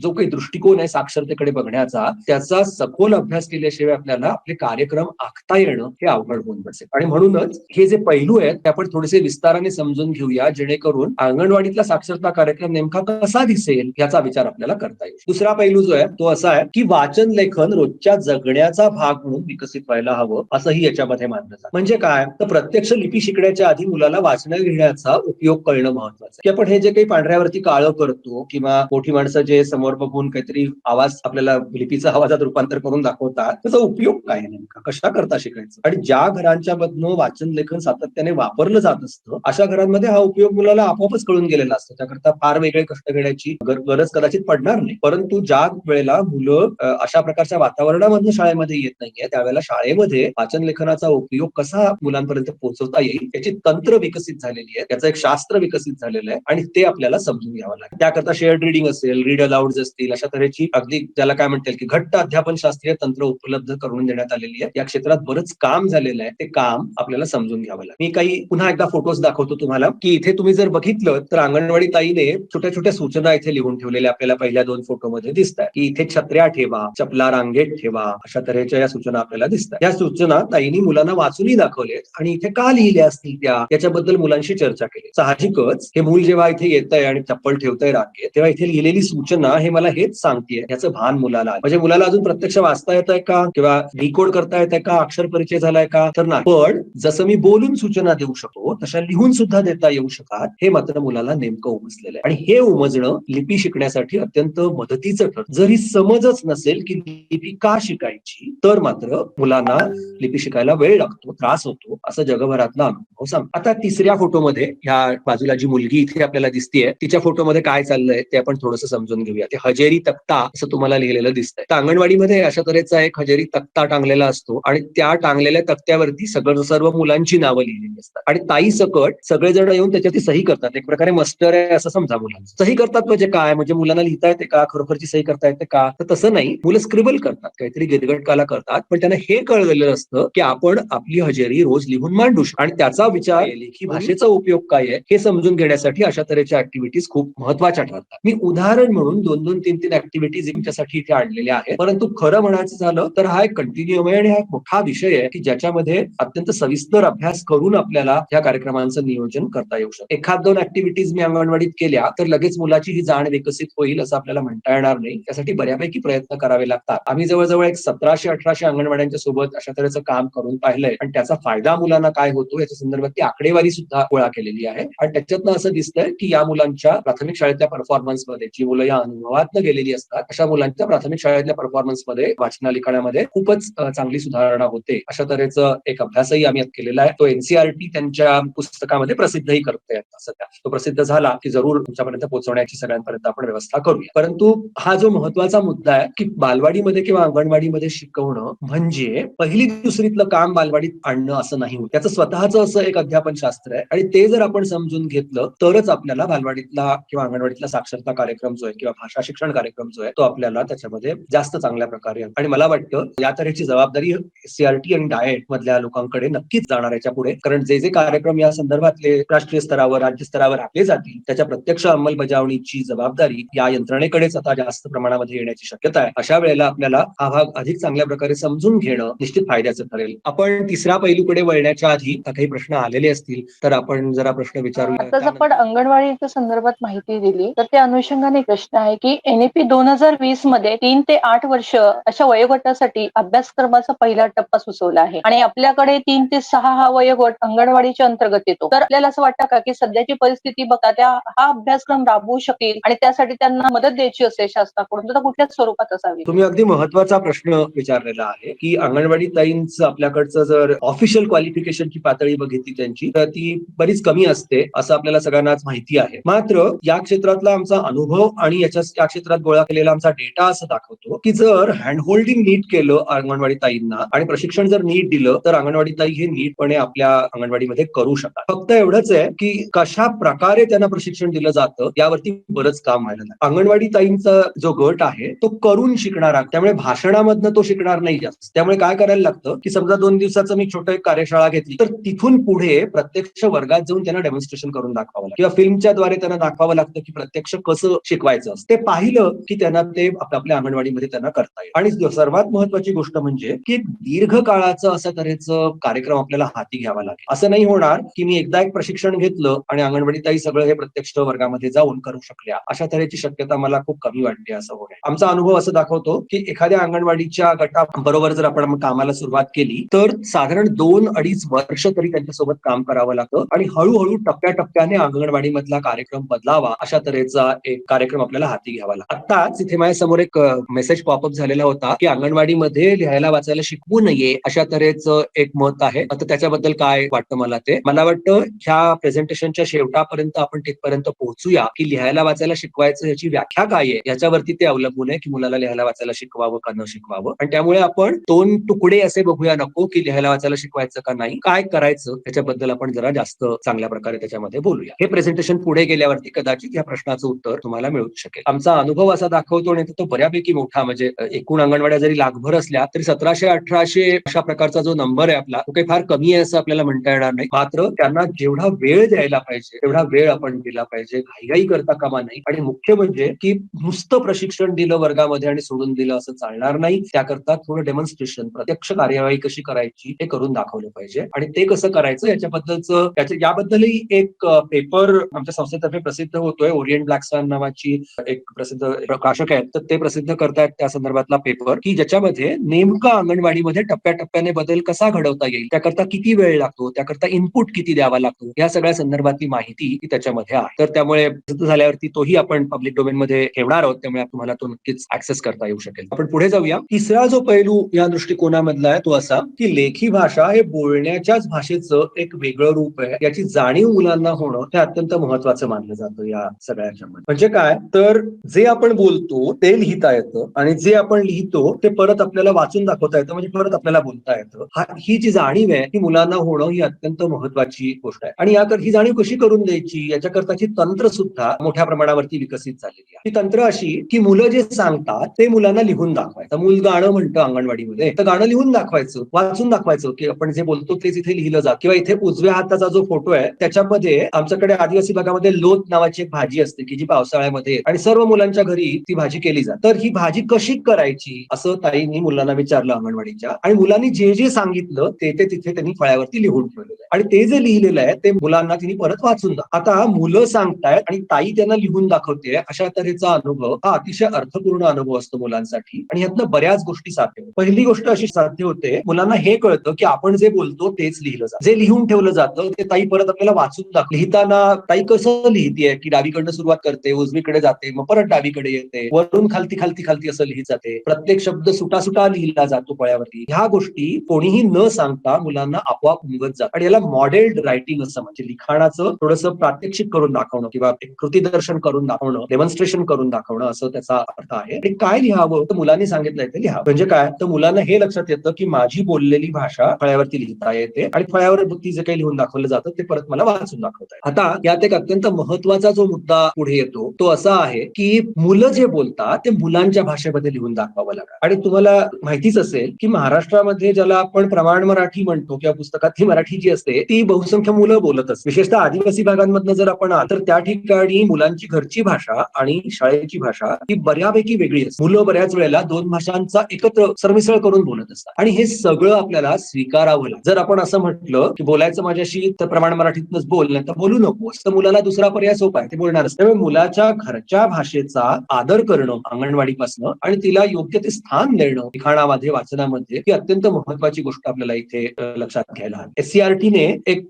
जो काही दृष्टिकोन आहे साक्षरतेकडे बघण्याचा, त्याचा सखोल अभ्यास केल्याशिवाय आपल्याला आपले कार्यक्रम आखता येणं हे अवघड होऊन बसेल. आणि म्हणूनच हे जे पैलू आहेत ते आपण थोडेसे विस्ताराने समजून घेऊया, जेणेकरून अंगणवाडीतला साक्षरता कार्यक्रम नेमका कसा दिसेल याचा विचार आपल्याला करता येईल. दुसरा पैलू जो आहे तो असा आहे की वाचन लेखन रोजच्या जगण्याचा भाग म्हणून विकसित व्हायला हवं, असंही याच्यामध्ये मानलं जातं. म्हणजे काय, तर प्रत्यक्ष लिपी शिकण्याच्या आधी मुलाला वाचन लिहिण्याचा उपयोग कळणं महत्वाचं आहे. की आपण हे जे काही पांढऱ्यावरती काळं करतो किंवा मोठी माणसं जे समोर बघून काहीतरी आवाज आपल्याला लिपीचा आवाजात रूपांतर करून दाखवतात, त्याचा उपयोग काय नेमका, कशा करता शिकायचं. आणि ज्या घरांच्या मधनं वाचन लेखन सातत्याने वापरलं जात असतं अशा घरांमध्ये हा उपयोग मुलाला आपोआपच कळून गेलेला असतो. त्याकरता फार वेगळे कष्ट घेण्याची गरज कदाचित पडणार नाही. परंतु ज्या वेळेला मुलं अशा प्रकारच्या वातावरणामधनं शाळेमध्ये येत नाहीये त्यावेळेला शाळेमध्ये वाचन लेखनाचा उपयोग कसा मुलांपर्यंत पोहोचवता येईल याची तंत्र विकसित झालेली आहे, त्याचं एक शास्त्र विकसित झालेलं आहे आणि ते आपल्याला समजून घ्यावं लागेल. त्याकरता शेअर्ड रिडिंग असेल, रीड अलाउड असतील, अशा तऱ्हेची अगदी ज्याला काय म्हणता येईल की घट्ट अध्यापन शास्त्रीय तंत्र उपलब्ध करून देण्यात आलेली आहे. या क्षेत्रात बरंच काम झालेलं आहे, ते काम आपल्याला समजून घ्यावं लागेल. मी काही पुन्हा एकदा फोटोज दाखवतो तुम्हाला की इथे तुम्ही जर बघितलं तर अंगणवाडी ताईने छोट्या छोट्या सूचना इथे लिहून ठेवलेल्या आपल्याला पहिल्या 2 फोटोमध्ये दिसतात की इथे छत्र्या ठेवा, चपला रांगेत ठेवा, अशा तऱ्हेच्या या सूचना आपल्याला दिसतात. या सूचना ताईंनी मुलांना वाचूनही दाखवलेत आणि इथे का लिहिल्या असतील याच्याबद्दल मुलांशी चर्चा केली. साहजिकच हे मूल जेव्हा इथे येतंय आणि चप्पल ठेवतंय रांगेत तेव्हा इथे लिहिलेली सूचना हे मला हेच सांगतेय याचं भान मुलाला, म्हणजे मुलाला अजून प्रत्यक्ष वाचता येत आहे का किंवा डिकोड करता येत आहे का, अक्षर परिचय झालाय का, तर नाही. पण जसं मी बोलून सूचना देऊ शकतो तशा लिहून सुद्धा देता येऊ शकतात, हे मात्र मुलाला नेमकं उमजलेलं आहे. आणि हे उमजणं लिपी शिकण्यासाठी अत्यंत मदतीचं ठरतं. जरी समजच नसेल की लिपी का शिकायची तर मात्र मुलांना लिपी शिकायला वेळ लागतो, त्रास होतो, असं जगभरातला अनुभव सांगतो. आता तिसऱ्या फोटोमध्ये ह्या बाजूला जी मुलगी इथे आपल्याला दिसतेय तिच्या फोटोमध्ये काय चाललंय ते आपण थोडंसं समजून घेऊया. ते हजेरी तक्ता असं तुम्हाला लिहिलेलं दिसतंय. तर अंगणवाडीमध्ये अशा तऱ्हेचा एक हजेरी तक्ता टांगलेला असतो आणि त्या टांगलेल्या तक्त्यावरती सर्व मुलांची नावं लिहिलेली असतात आणि ताई सकट सगळेजण येऊन त्याच्यावरती सही करतात. एक प्रकारे मस्टर आहे असं समजा. मुलांचं सही करतात म्हणजे काय, म्हणजे मुलांना लिहिता येते का, खरोखरची सही करता येते का, तर तसं नाही. मुलं स्क्रिबल करतात, काहीतरी गिरगटकाला करतात, पण त्यांना हे कळलेलं असतं की आपण आपली हजेरी रोज लिहून मांडू शकतो आणि त्याचा विचार लेखी भाषेचा उपयोग काय आहे हे समजून घेण्यासाठी अशा तऱ्हेच्या ऍक्टिव्हिटीज खूप महत्वाच्या ठरतात. मी उदाहरण म्हणून 2-2, 3-3 ऍक्टिव्हिटीज तुमच्यासाठी इथे आणलेल्या आहेत. परंतु खरं म्हणायचं झालं तर हा एक कंटिन्युअम आहे आणि हा एक मोठा विषय आहे की ज्याच्यामध्ये अत्यंत सविस्तर अभ्यास करून आपल्याला या कार्यक्रमांचं नियोजन करता येऊ शकतं. 1-2 ऍक्टिव्हिटीज मी अंगणवाडीत केल्या तर लगेच मुलाची ही जाण विकसित होईल असं आपल्याला म्हणता येणार नाही. त्यासाठी बऱ्यापैकी प्रयत्न करावे लागतात. आम्ही जवळजवळ एक 1700-1800 अंगणवाड्यांच्या सोबत अशा तऱ्हेचं काम करून पाहिलंय आणि त्याचा फायदा मुलांना काय होतो याच्या संदर्भात ती आकडेवारी सुद्धा गोळा केलेली आहे आणि त्याच्यातनं असं दिसतंय की या मुलांच्या प्राथमिक शाळेतल्या परफॉर्मन्समध्ये, जी मुलं या अनुभवातनं गेलेली असतात अशा मुलांच्या प्राथमिक शाळेतल्या परफॉर्मन्समध्ये, वाचना लिखाणामध्ये खूपच चांगली सुधारणा होते. अशा तऱ्हेचं एक अभ्यासही आम्ही केलेला आहे. तो एनसीईआरटी त्यांच्या पुस्तकामध्ये प्रसिद्धही करते. सध्या तो प्रसिद्ध झाला की जरूर तुमच्यापर्यंत पोहोचवण्याची सगळ्यांपर्यंत आपण व्यवस्था करूया. परंतु हा जो महत्वाचा मुद्दा आहे की बालवाडीमध्ये किंवा अंगणवाडीमध्ये शिकवणं म्हणजे पहिली दुसरीतलं काम बालवाडीत आणणं असं नाही होत. त्याचं स्वतःचं असं एक अध्यापन शास्त्र आहे आणि ते जर आपण समजून घेतलं तरच आपल्याला बालवाडीतला किंवा अंगणवाडीतला साक्षरता कार्यक्रम जो आहे किंवा भाषा शिक्षण कार्यक्रम जो आहे तो आपल्याला त्याच्यामध्ये जास्त चांगल्या प्रकारे आणि मला वाटतं या तऱ्हेची जबाबदारी सीआरटी आणि डाएट मधल्या लोकांकडे नक्कीच जाणार याच्या पुढे, कारण जे जे कार्यक्रम या संदर्भातले राष्ट्रीय स्तरावर, राज्य स्तरावर आखले जातील त्याच्या प्रत्यक्ष अंमलबजावणीची जबाबदारी या यंत्रणेकडेच आता जास्त प्रमाणामध्ये येण्याची शक्यता आहे. अशा वेळेला आपल्याला हा भाग अधिक चांगल्या प्रकारे समजून घेणं निश्चित फायद्याचं ठरेल. आपण तिसऱ्या पैलूकडे वळण्याच्या आधी काही प्रश्न आलेले असतील तर आपण जरा प्रश्न विचारूया. आता आपण अंगणवाडीच्या संदर्भात माहिती दिली तर त्या अनुषंगाने प्रश्न आहे की NEP 2020 मध्ये 3 ते 8 वर्ष अशा वयोगटासाठी अभ्यासक्रमाचा पहिला टप्पा सुचवला आहे आणि आपल्याकडे 3 ते 6 हा वयोगट अंगणवाडीच्या अंतर्गत येतो. तर आपल्याला असं वाटतं का, की सध्याची परिस्थिती बघता हा अभ्यासक्रम राबवू शकेल आणि त्यासाठी त्यांना मदत द्यायची असेल शासनाकडून, तर कुठल्या स्वरूपात असावी? तुम्ही अगदी महत्वाचा प्रश्न विचारलेला आहे की अंगणवाडी ताईंचं आपल्याकडचं जर ऑफिशियल क्वालिफिकेशनची पातळी बघितली त्यांची तर ती बरीच कमी असते असं आपल्याला सगळ्यांनाच माहिती आहे. मात्र या क्षेत्रातला आमचा अनुभव आणि या क्षेत्रात गोळा केलेला आमचा डेटा असं दाखवतो की जर हँड होल्डिंग नीट केलं अंगणवाडी ताईंना आणि प्रशिक्षण जर नीट दिलं तर अंगणवाडी ताई हे नीटपणे आपल्या अंगणवाडीमध्ये करू शकतात. फक्त एवढंच आहे की कशा प्रकारे त्यांना प्रशिक्षण दिलं जातं यावरती बरंच काम व्हायला लागतं. अंगणवाडी ताईंचा जो गट आहे तो करून शिकणारा, त्यामुळे भाषणामधनं तो शिकणार नाही जास्त. त्यामुळे काय करायला लागतं की समजा 2 दिवसाचं मी छोटं एक कार्यशाळा घेतली तर तिथून पुढे प्रत्यक्ष वर्गात जाऊन त्यांना डेमॉन्स्ट्रेशन करून दाखवावं लागतं किंवा फिल्मच्या द्वारे त्यांना दाखवावं लागतं की प्रत्यक्ष कसं शिकवायचं असतं. ते पाहिलं की त्यांना ते आपल्या अंगणवाडीमध्ये त्यांना करता येईल. आणि सर्वात महत्वाची गोष्ट म्हणजे की दीर्घ काळाचं अशा तऱ्हेचं कार्यक्रम आपल्याला हाती घ्यावा लागेल. असं नाही होणार की मी एकदा एक प्रशिक्षण घेतलं आणि अंगणवाडी ताई सगळं हे प्रत्यक्ष वर्गामध्ये जाऊन करू शकल्या, अशा तऱ्हेची शक्यता मला खूप कमी वाटते असं होणे. आमचा अनुभव असं दाखवतो की एखाद्या अंगणवाडीच्या गटाबरोबर जर आपण कामाला सुरुवात केली तर साधारण 2-2.5 वर्ष तरी त्यांच्यासोबत काम करावं लागतं आणि हळूहळू टप्प्याटप्प्याने अंगणवाडीमधला कार्यक्रम बदलावा अशा तऱ्हेचा एक कार्यक्रम आपल्याला हाती घ्यावा लागतो. आताच इथे माझ्या समोर एक मेसेज पॉपअप झालेला होता की अंगणवाडीमध्ये लिहायला वाचायला शिकवू नये अशा तऱ्हेचं एक मत आहे. आता त्याच्याबद्दल काय वाटतं मला वाटतं ह्या प्रेझेंटेशनच्या शेवटापर्यंत आपण तिथपर्यंत पोहोचूया की लिहायला वाचायला शिकवायचं याची व्याख्या काय आहे याच्यावरती ते अवलंबून आहे की मुलाला लिहायला वाचायला शिकवावं का न शिकवावं. आणि त्यामुळे आपण 2 तुकडे असे बघूया नको की लिहायला वाचायला शिकवायचं का नाही, काय करायचं त्याच्याबद्दल आपण जरा जास्त चांगल्या प्रकारे त्याच्यामध्ये बोलूया. हे प्रेझेंटेशन पुढे गेल्यावरती कदाचित या प्रश्नाचं उत्तर तुम्हाला मिळू शकेल. आमचा अनुभव असा दाखवतो आणि तो बऱ्यापैकी मोठा, म्हणजे एकूण अंगणवाड्या जरी लाखभर असल्या तरी 1700-1800 अशा प्रकारचा जो नंबर आहे आपला तो काही फार कमी आहे असं आपल्याला म्हणता येणार नाही. मात्र त्यांना जेवढा वेळ द्यायला पाहिजे तेवढा वेळ आपण दिला पाहिजे, घाईघाई करता कामा नाही. आणि मुख्य म्हणजे की नुसतं प्रशिक्षण दिलं वर्गामध्ये आणि सोडून दिलं असं चालणार नाही. त्याकरता थोडं डेमॉन्स्ट्रेशन, प्रत्यक्ष कार्यवाही कशी करायची हे करून दाखवलं पाहिजे. आणि ते कसं करायचं याबद्दलही एक पेपर आमच्या संस्थेतर्फे प्रसिद्ध होतोय. ओरिएंट ब्लॅकस्वान नावाची एक प्रसिद्ध प्रकाशक आहेत तर ते प्रसिद्ध करतायत त्या संदर्भातला पेपर की ज्याच्यामध्ये नेमका अंगणवाडीमध्ये टप्प्याटप्प्याने बदल कसा घडवता येईल, त्याकरता किती वेळ लागतो, त्याकरता इनपुट किती द्यावा लागतो, या सगळ्या संदर्भातली माहिती त्याच्यामध्ये आहे. तर त्यामुळे प्रसिद्ध झाल्यावरती तोही आपण पब्लिक डोमेन मध्ये ठेवणार आहोत, त्यामुळे तुम्हाला तो नक्कीच ऍक्सेस करता येऊ शकेल. आपण पुढे जाऊया. तिसरा जो पैलू या दृष्टिकोनामधला आहे तो असा की लेखी भाषा हे बोलण्याच्याच भाषेचं एक वेगळं रूप आहे, याची जाणीव मुलांना होणं हे अत्यंत महत्वाचं मानलं जातं या सगळ्याच्यामध्ये. म्हणजे काय तर जे आपण बोलतो ते लिहिता येतं आणि जे आपण लिहितो ते परत आपल्याला वाचून दाखवता येतं, म्हणजे परत आपल्याला बोलता येतं. ही जी जाणीव आहे ही मुलांना होणं ही अत्यंत महत्वाची गोष्ट आहे. आणि ही जाणीव कशी करून द्यायची याच्याकरताची तंत्र सुद्धा मोठ्या प्रमाणावरती विकसित झालेली आहे. ही तंत्र अशी की मुलं जे सांगतात ते मुलांना लिहून दाखवायचं. मूल गाणं म्हणतं अंगणवाडीमध्ये तर गाणं लिहून दाखवायचं, वाचून दाखवायचं की आपण जे बोलतो तेच इथे लिहिलं जात. किंवा इथे उजव्या हाताचा जो फोटो आहे त्याच्यामध्ये आमच्याकडे आदिवासी भागामध्ये लोत नावाची एक भाजी असते की जी पावसाळ्यामध्ये आणि सर्व मुलांच्या घरी ती भाजी केली जाते. तर ही भाजी कशी करायची असं ताईंनी मुलांना विचारलं अंगणवाडीच्या, आणि मुलांनी जे जे सांगितलं ते तिथे त्यांनी फळ्यावरती लिहून ठेवलेलं आहे. आणि ते जे लिहिलेलं आहे ते मुलांना तिने परत वाचून आता मुलं सांगतायत आणि ताई त्यांना लिहून दाखवते, अशा तऱ्हेचा अनुभव हा अतिशय अर्थपूर्ण अनुभव असतो मुलांसाठी. आणि यातनं बऱ्याच गोष्टी साध्य होतात. पहिली गोष्ट अशी साध्य होते, मुलांना हे कळतं की आपण जे बोलतो तेच लिहिलं जातं, जे लिहून ठेवलं जातं ते ताई परत आपल्याला वाचून दाखवतं. लिहिताना ताई कसं लिहितीये की डावीकडनं सुरुवात करते, उजवीकडे जाते, मग परत डावीकडे येते, वरून खालती खालती खालती असं लिहित जाते, प्रत्येक शब्द सुटा सुटा लिहिला जातो फळ्यावरती. ह्या गोष्टी कोणीही न सांगता मुलांना आपोआप उमगत जातात. आणि याला मॉडेल्ड रायटिंग असं, म्हणजे लिखाणाचं थोडंसं प्रात्यक्षिक करून दाखवणं किंवा कृतीदर्शन करून दाखवणं, डेमॉन्स्ट्रेशन करून दाखवणं असं त्याचा अर्थ आहे. आणि काय लिहावं तर मुलांनी सांगितलंय ते लिहावं. म्हणजे काय तर मुलांना हे लक्षात येतं की माझी बोललेली भाषा फळ्यावरती लिहिता येते आणि फळ्यावर ती जे काही लिहून दाखवलं जातं ते परत मला वाचून दाखवता येतं. आता यात एक अत्यंत महत्वाचा जो मुद्दा पुढे येतो तो असा आहे की मुलं जे बोलतात ते मुलांच्या भाषेमध्ये लिहून दाखवावं लागतं. आणि तुम्हाला माहितीच असेल की महाराष्ट्रामध्ये ज्याला आपण प्रमाण मराठी म्हणतो किंवा पुस्तकातली मराठी जी असते असते ती बहुसंख्य मुलं बोलतच. विशेषतः आदिवासी भागांमधनं जर आपण आहात तर त्या ठिकाणी मुलांची घरची भाषा आणि शाळेची भाषा ही बऱ्यापैकी वेगळी असते. मुलं बऱ्याच वेळेला दोन भाषांचा एकत्र सरमिसळ करून बोलत असतात आणि हे सगळं आपल्याला स्वीकारावं लागतं. जर आपण असं म्हटलं की बोलायचं माझ्याशी तर प्रमाण मराठीतनच बोल, नाही तर बोलू नको, तर मुलाला दुसरा पर्याय सोपा आहे, ते बोलणारच. त्यामुळे मुलाच्या घरच्या भाषेचा आदर करणं अंगणवाडीपासनं आणि तिला योग्य ते स्थान देणं लिखाणामध्ये, वाचनामध्ये ही अत्यंत महत्वाची गोष्ट आपल्याला इथे लक्षात घ्यायला हवी. SCRT-ने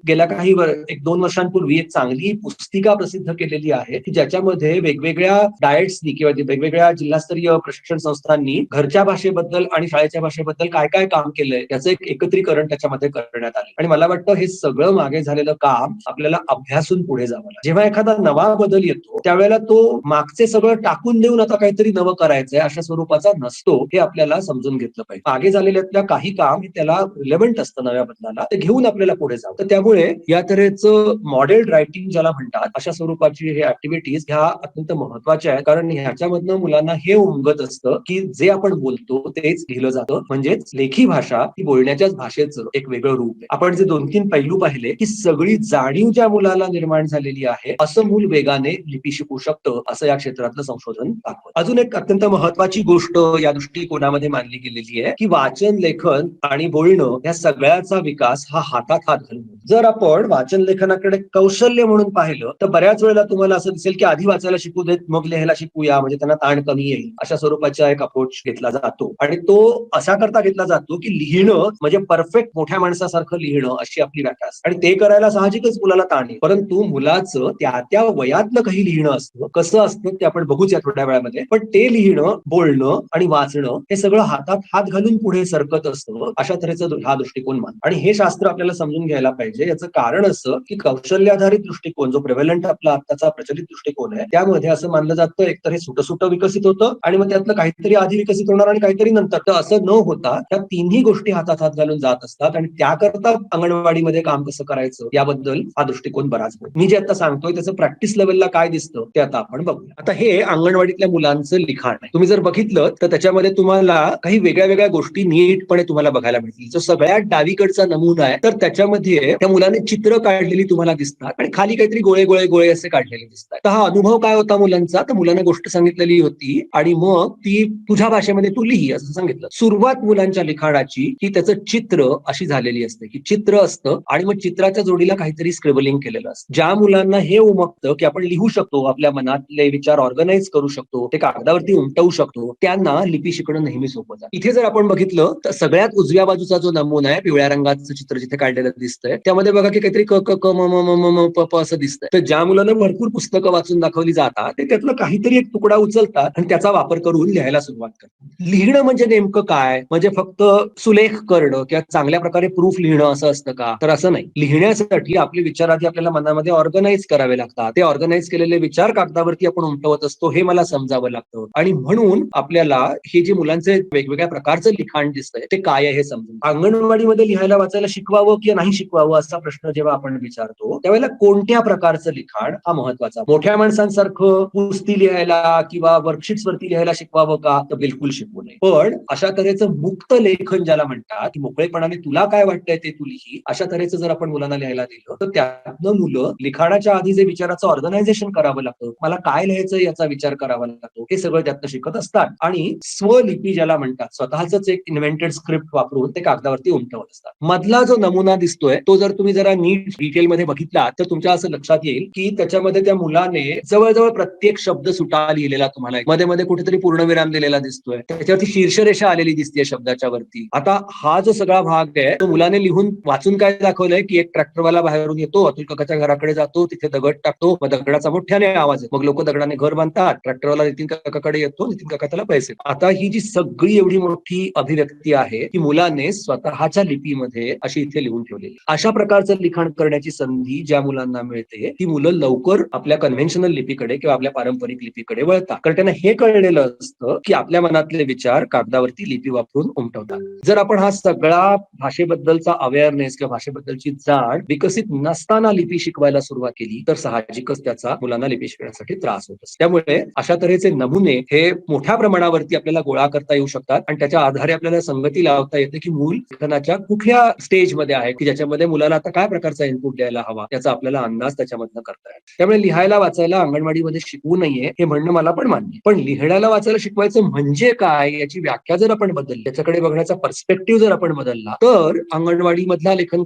गेल्या काही 1-2 वर्षांपूर्वी एक चांगली पुस्तिका प्रसिद्ध केलेली आहे की ज्याच्यामध्ये वेगवेगळ्या डाएट्सनी किंवा वेगवेगळ्या जिल्हास्तरीय प्रशिक्षण संस्थांनी घरच्या भाषेबद्दल आणि शाळेच्या भाषेबद्दल काय काय काम केलंय याचं एक एकत्रीकरण त्याच्यामध्ये करण्यात आले. आणि मला वाटतं हे सगळं मागे झालेलं काम आपल्याला अभ्यासून पुढे जावं लागेल. जेव्हा एखादा नवा बदल येतो त्यावेळेला तो मागचे सगळं टाकून देऊन आता काहीतरी नवं करायचंय अशा स्वरूपाचा नसतो, हे आपल्याला समजून घेतलं पाहिजे. मागे झालेल्यातल्या काही काम हे त्याला रिलेव्हंट असतं नव्या बदलाला, ते घेऊन आपल्याला पुढे जावं. तर त्यामुळे या तऱ्हेचं मॉडेल रायटिंग ज्याला म्हणतात अशा स्वरूपाची हे ऍक्टिव्हिटीज ह्या अत्यंत महत्वाच्या आहेत. कारण ह्याच्यामधनं मुलांना हे उमगत असतं की जे आपण बोलतो तेच लिहिलं जातं, म्हणजेच लेखी भाषा ही बोलण्याच्याच भाषेचं एक वेगळं रूप आहे. आपण जे 2-3 पैलू पाहिले की सगळी जाणीव ज्या मुलाला निर्माण झालेली आहे असं मूल वेगाने लिपी शिकू शकतं असं या क्षेत्रातलं संशोधन दाखवतं. अजून एक अत्यंत महत्वाची गोष्ट या दृष्टिकोनामध्ये मानली गेलेली आहे की वाचन, लेखन आणि बोलणं या सगळ्याचा विकास हा हातात हात घालून होतो. जर आपण वाचन लेखनाकडे कौशल्य म्हणून पाहिलं तर बऱ्याच वेळेला तुम्हाला असं दिसेल की आधी वाचायला शिकू देत मग लिहायला शिकूया, म्हणजे त्यांना ताण कमी येईल, अशा स्वरूपाचा एक अप्रोच घेतला जातो. आणि तो असा करता घेतला जातो की लिहिणं म्हणजे परफेक्ट मोठ्या माणसासारखं लिहिणं अशी आपली व्याख्या असते आणि ते करायला साहजिकच मुलाला ताण येईल. परंतु मुलाचं त्या वयातलं काही लिहिणं असतं, कसं असतं ते आपण बघूच या थोड्या वेळामध्ये. पण ते लिहिणं, बोलणं आणि वाचणं हे सगळं हातात हात घालून पुढे सरकत असतं, अशा तऱ्हेचा हा दृष्टिकोन मान. आणि हे शास्त्र आपल्याला समजून घ्यायला पाहिजे. याचं कारण असं की कौशल्याधारित दृष्टिकोन जो प्रेव्हलंट आपला आत्ताचा प्रचलित दृष्टिकोन आहे त्यामध्ये असं मानलं जातं एकतर हे सुट विकसित होतं आणि मग त्यातलं काहीतरी आधी विकसित होणार आणि काहीतरी नंतर. तर असं न होता त्या तिन्ही गोष्टी हातात हात घालून जात असतात आणि त्याकरता अंगणवाडीमध्ये काम कसं करायचं याबद्दल हा दृष्टिकोन बराच बोलतो. मी जे आता सांगतोय त्याचं प्रॅक्टिस लेवलला काय दिसतं ते आता आपण बघूया. आता हे अंगणवाडीतल्या मुलांचं लिखाण आहे. तुम्ही जर बघितलं तर त्याच्यामध्ये तुम्हाला काही वेगळ्या वेगळ्या गोष्टी नीटपणे तुम्हाला बघायला मिळतील. जो सगळ्यात डावीकडचा नमुना आहे तर त्याच्यामध्ये त्या मुलाने चित्र काढलेली तुम्हाला दिसतात आणि खाली काहीतरी गोळे गोळे गोळे असे काढलेले दिसतात. तर हा अनुभव काय होता मुलांचा, तर मुलांना गोष्ट सांगितलेली होती आणि मग ती तुझ्या भाषेमध्ये तू लिही असं सांगितलं. सुरुवात मुलांच्या लिखाणाची ही त्याचं चित्र अशी झालेली असते की चित्र असतं आणि मग चित्राच्या जोडीला काहीतरी स्क्रिबलिंग केलेलं असतं. ज्या मुलांना हे उमगतं की आपण लिहू शकतो, आपल्या मनातले विचार ऑर्गनाईज करू शकतो, ते कागदावरती उमटवू शकतो, त्यांना लिपी शिकणं नेहमी सोपं जातं. इथे जर आपण बघितलं तर सगळ्यात उजव्या बाजूचा जो नमुना आहे, पिवळ्या रंगाचं चित्र जिथे काढलेलं दिसतंय त्यामध्ये बघा की काहीतरी क क क म म म म प प असं दिसतंय. तर ज्या मुलांना भरपूर पुस्तकं वाचून दाखवली जातात ते त्यातलं काहीतरी एक तुकडा उचलतात आणि त्याचा वापर करून लिहायला सुरुवात करतात. लिहिणं म्हणजे नेमकं काय, म्हणजे फक्त सुलेख करणं किंवा चांगल्या प्रकारे प्रूफ लिहिणं असं असतं का, तर असं नाही. लिहिण्यासाठी आपले विचार आधी आपल्याला मनामध्ये ऑर्गनाईज करावे लागतात. ते ऑर्गनाईज केलेले विचार कागदावरती आपण उमटवत असतो हे मला समजावं लागतं आणि म्हणून आपल्याला हे जे मुलांचे वेगवेगळ्या प्रकारचं लिखाण दिसतंय ते काय आहे हे समजून. अंगणवाडीमध्ये लिहायला वाचायला शिकवावं किंवा नाही शिकवावं असा प्रश्न जेव्हा आपण विचारतो त्यावेळेला कोणत्या प्रकारचं लिखाण हा महत्वाचा. मोठ्या माणसांसारखं पुस्ती लिहायला किंवा वर्कशीट्स वरती लिहायला शिकवावं का, तर बिलकुल शिकवू नये. पण अशा तऱ्हेचं मुक्त लेखन ज्याला म्हणतात की मोकळेपणाने तुला काय वाटतंय ते तू लिही, अशा तऱ्हेचं जर आपण मुलांना लिहायला दिलं तर त्यातनं मुलं लिखाणाच्या आधी जे विचाराचं ऑर्गनायझेशन करावं लागतं, मला काय लिहायचं याचा विचार करावा लागतो, हे सगळं त्यातनं शिकत असतात आणि स्वलिपी ज्याला म्हणतात स्वतःच एक इन्व्हेंटेड स्क्रिप्ट वापरून ते कागदावरती उमटवत असतात. मधला जो नमुना दिसतोय तो जर तुम्ही जरा नीट डिटेलमध्ये बघितला तर तुमच्या असं लक्षात येईल की त्याच्यामध्ये त्या मुलाने जवळजवळ प्रत्येक शब्द सुटा लिहिलेला तुम्हाला मध्ये मध्ये कुठेतरी पूर्णविराम दिलेला दिसतोय, त्याच्यावरती शीर्षरेषा आलेली दिसते शब्दाच्या वरती. आता हा जो सगळा भाग आहे तो मुलाने लिहून वाचून काय दाखवलंय की एक ट्रॅक्टरवाला बाहेरून येतो, अतुल काकाच्या घराकडे जातो, तिथे दगड टाकतो, मग दगडाचा मोठ्याने आवाज आहे, मग लोक दगडाने घर बांधतात, ट्रॅक्टरवाला नितीन काकाकडे येतो, नितीन काका त्याला पैसे. आता ही जी सगळी एवढी मोठी अभिव्यक्ती आहे ती मुलाने स्वतःच्या लिपीमध्ये अशी इथे लिहून ठेवलेली. अशा प्रकारचं लिखाण करण्याची संधी ज्या मुलांना मिळते ती मुलं लवकर आपल्या कन्व्हेन्शनल लिपीकडे किंवा आपल्या पारंपरिक लिपीकडे वळतात, कारण त्यांना हे कळलेलं असतं की आपल्या मनातले विचार कागदावरती लिपी वापरून उमटवतात. जर आपण हा सगळा भाषेबद्दलचा अवेअरनेस किंवा भाषेबद्दलची जाण विकसित नसताना लिपी शिकवायला सुरुवात केली तर साहजिकच त्याचा मुलांना लिपी शिकण्यासाठी त्रास होत असतो. त्यामुळे अशा तऱ्हेचे नमुने हे मोठ्या प्रमाणावरती आपल्याला गोळा करता येऊ शकतात आणि त्याच्या आधारे आपल्याला संगती लावता येते की मूल लेखनाच्या कुठल्या स्टेजमध्ये आहे की ज्याच्यामध्ये मुलांना मुलाला आता काय प्रकारचा इनपुट द्यायला हवा याचा आपल्याला अंदाज त्याच्यामधनं करता येईल. त्यामुळे लिहायला वाचायला अंगणवाडीमध्ये शिकवू नये हे म्हणणं मला पण मान्य आहे. पण लिहायला वाचायला शिकवायचं म्हणजे काय याची व्याख्या जर आपण बदलली, त्याच्याकडे बघण्याचा पर्स्पेक्टिव्ह जर आपण बदलला, तर अंगणवाडी मधला लेखन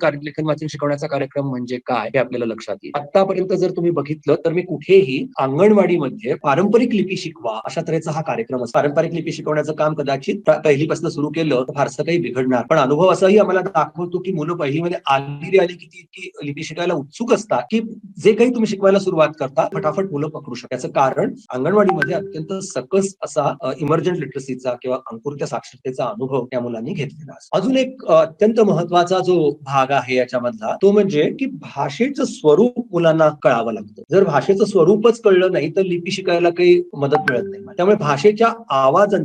वाचन शिकवण्याचा कार्यक्रम म्हणजे काय हे आपल्याला लक्षात येईल. आतापर्यंत जर तुम्ही बघितलं तर मी कुठेही अंगणवाडीमध्ये पारंपरिक लिपी शिकवा अशा तऱ्हेचा हा कार्यक्रम असतो. पारंपरिक लिपी शिकवण्याचं काम कदाचित पहिलीपासून सुरू केलं तर फारसं काही बिघडणार, पण अनुभव असाही आम्हाला दाखवतो की मुलं पहिलीमध्ये आली की ती लिपी शिकायला उत्सुक असतात, की जे काही तुम्ही शिकवायला सुरुवात करता फटाफट मुलं पकडू शकतात. याचं कारण अंगणवाडीमध्ये अत्यंत सकस असा इमर्जंट लिटरसीचा किंवा अंकुरत्या साक्षरतेचा अनुभव त्या मुलांनी घेतलेला असतो. अजून एक अत्यंत महत्वाचा जो भाग आहे याच्यामधला तो म्हणजे की भाषेचं स्वरूप मुलांना कळावं लागतं. जर भाषेचं स्वरूपच कळलं नाही तर लिपी शिकायला काही मदत मिळत नाही. त्यामुळे भाषेच्या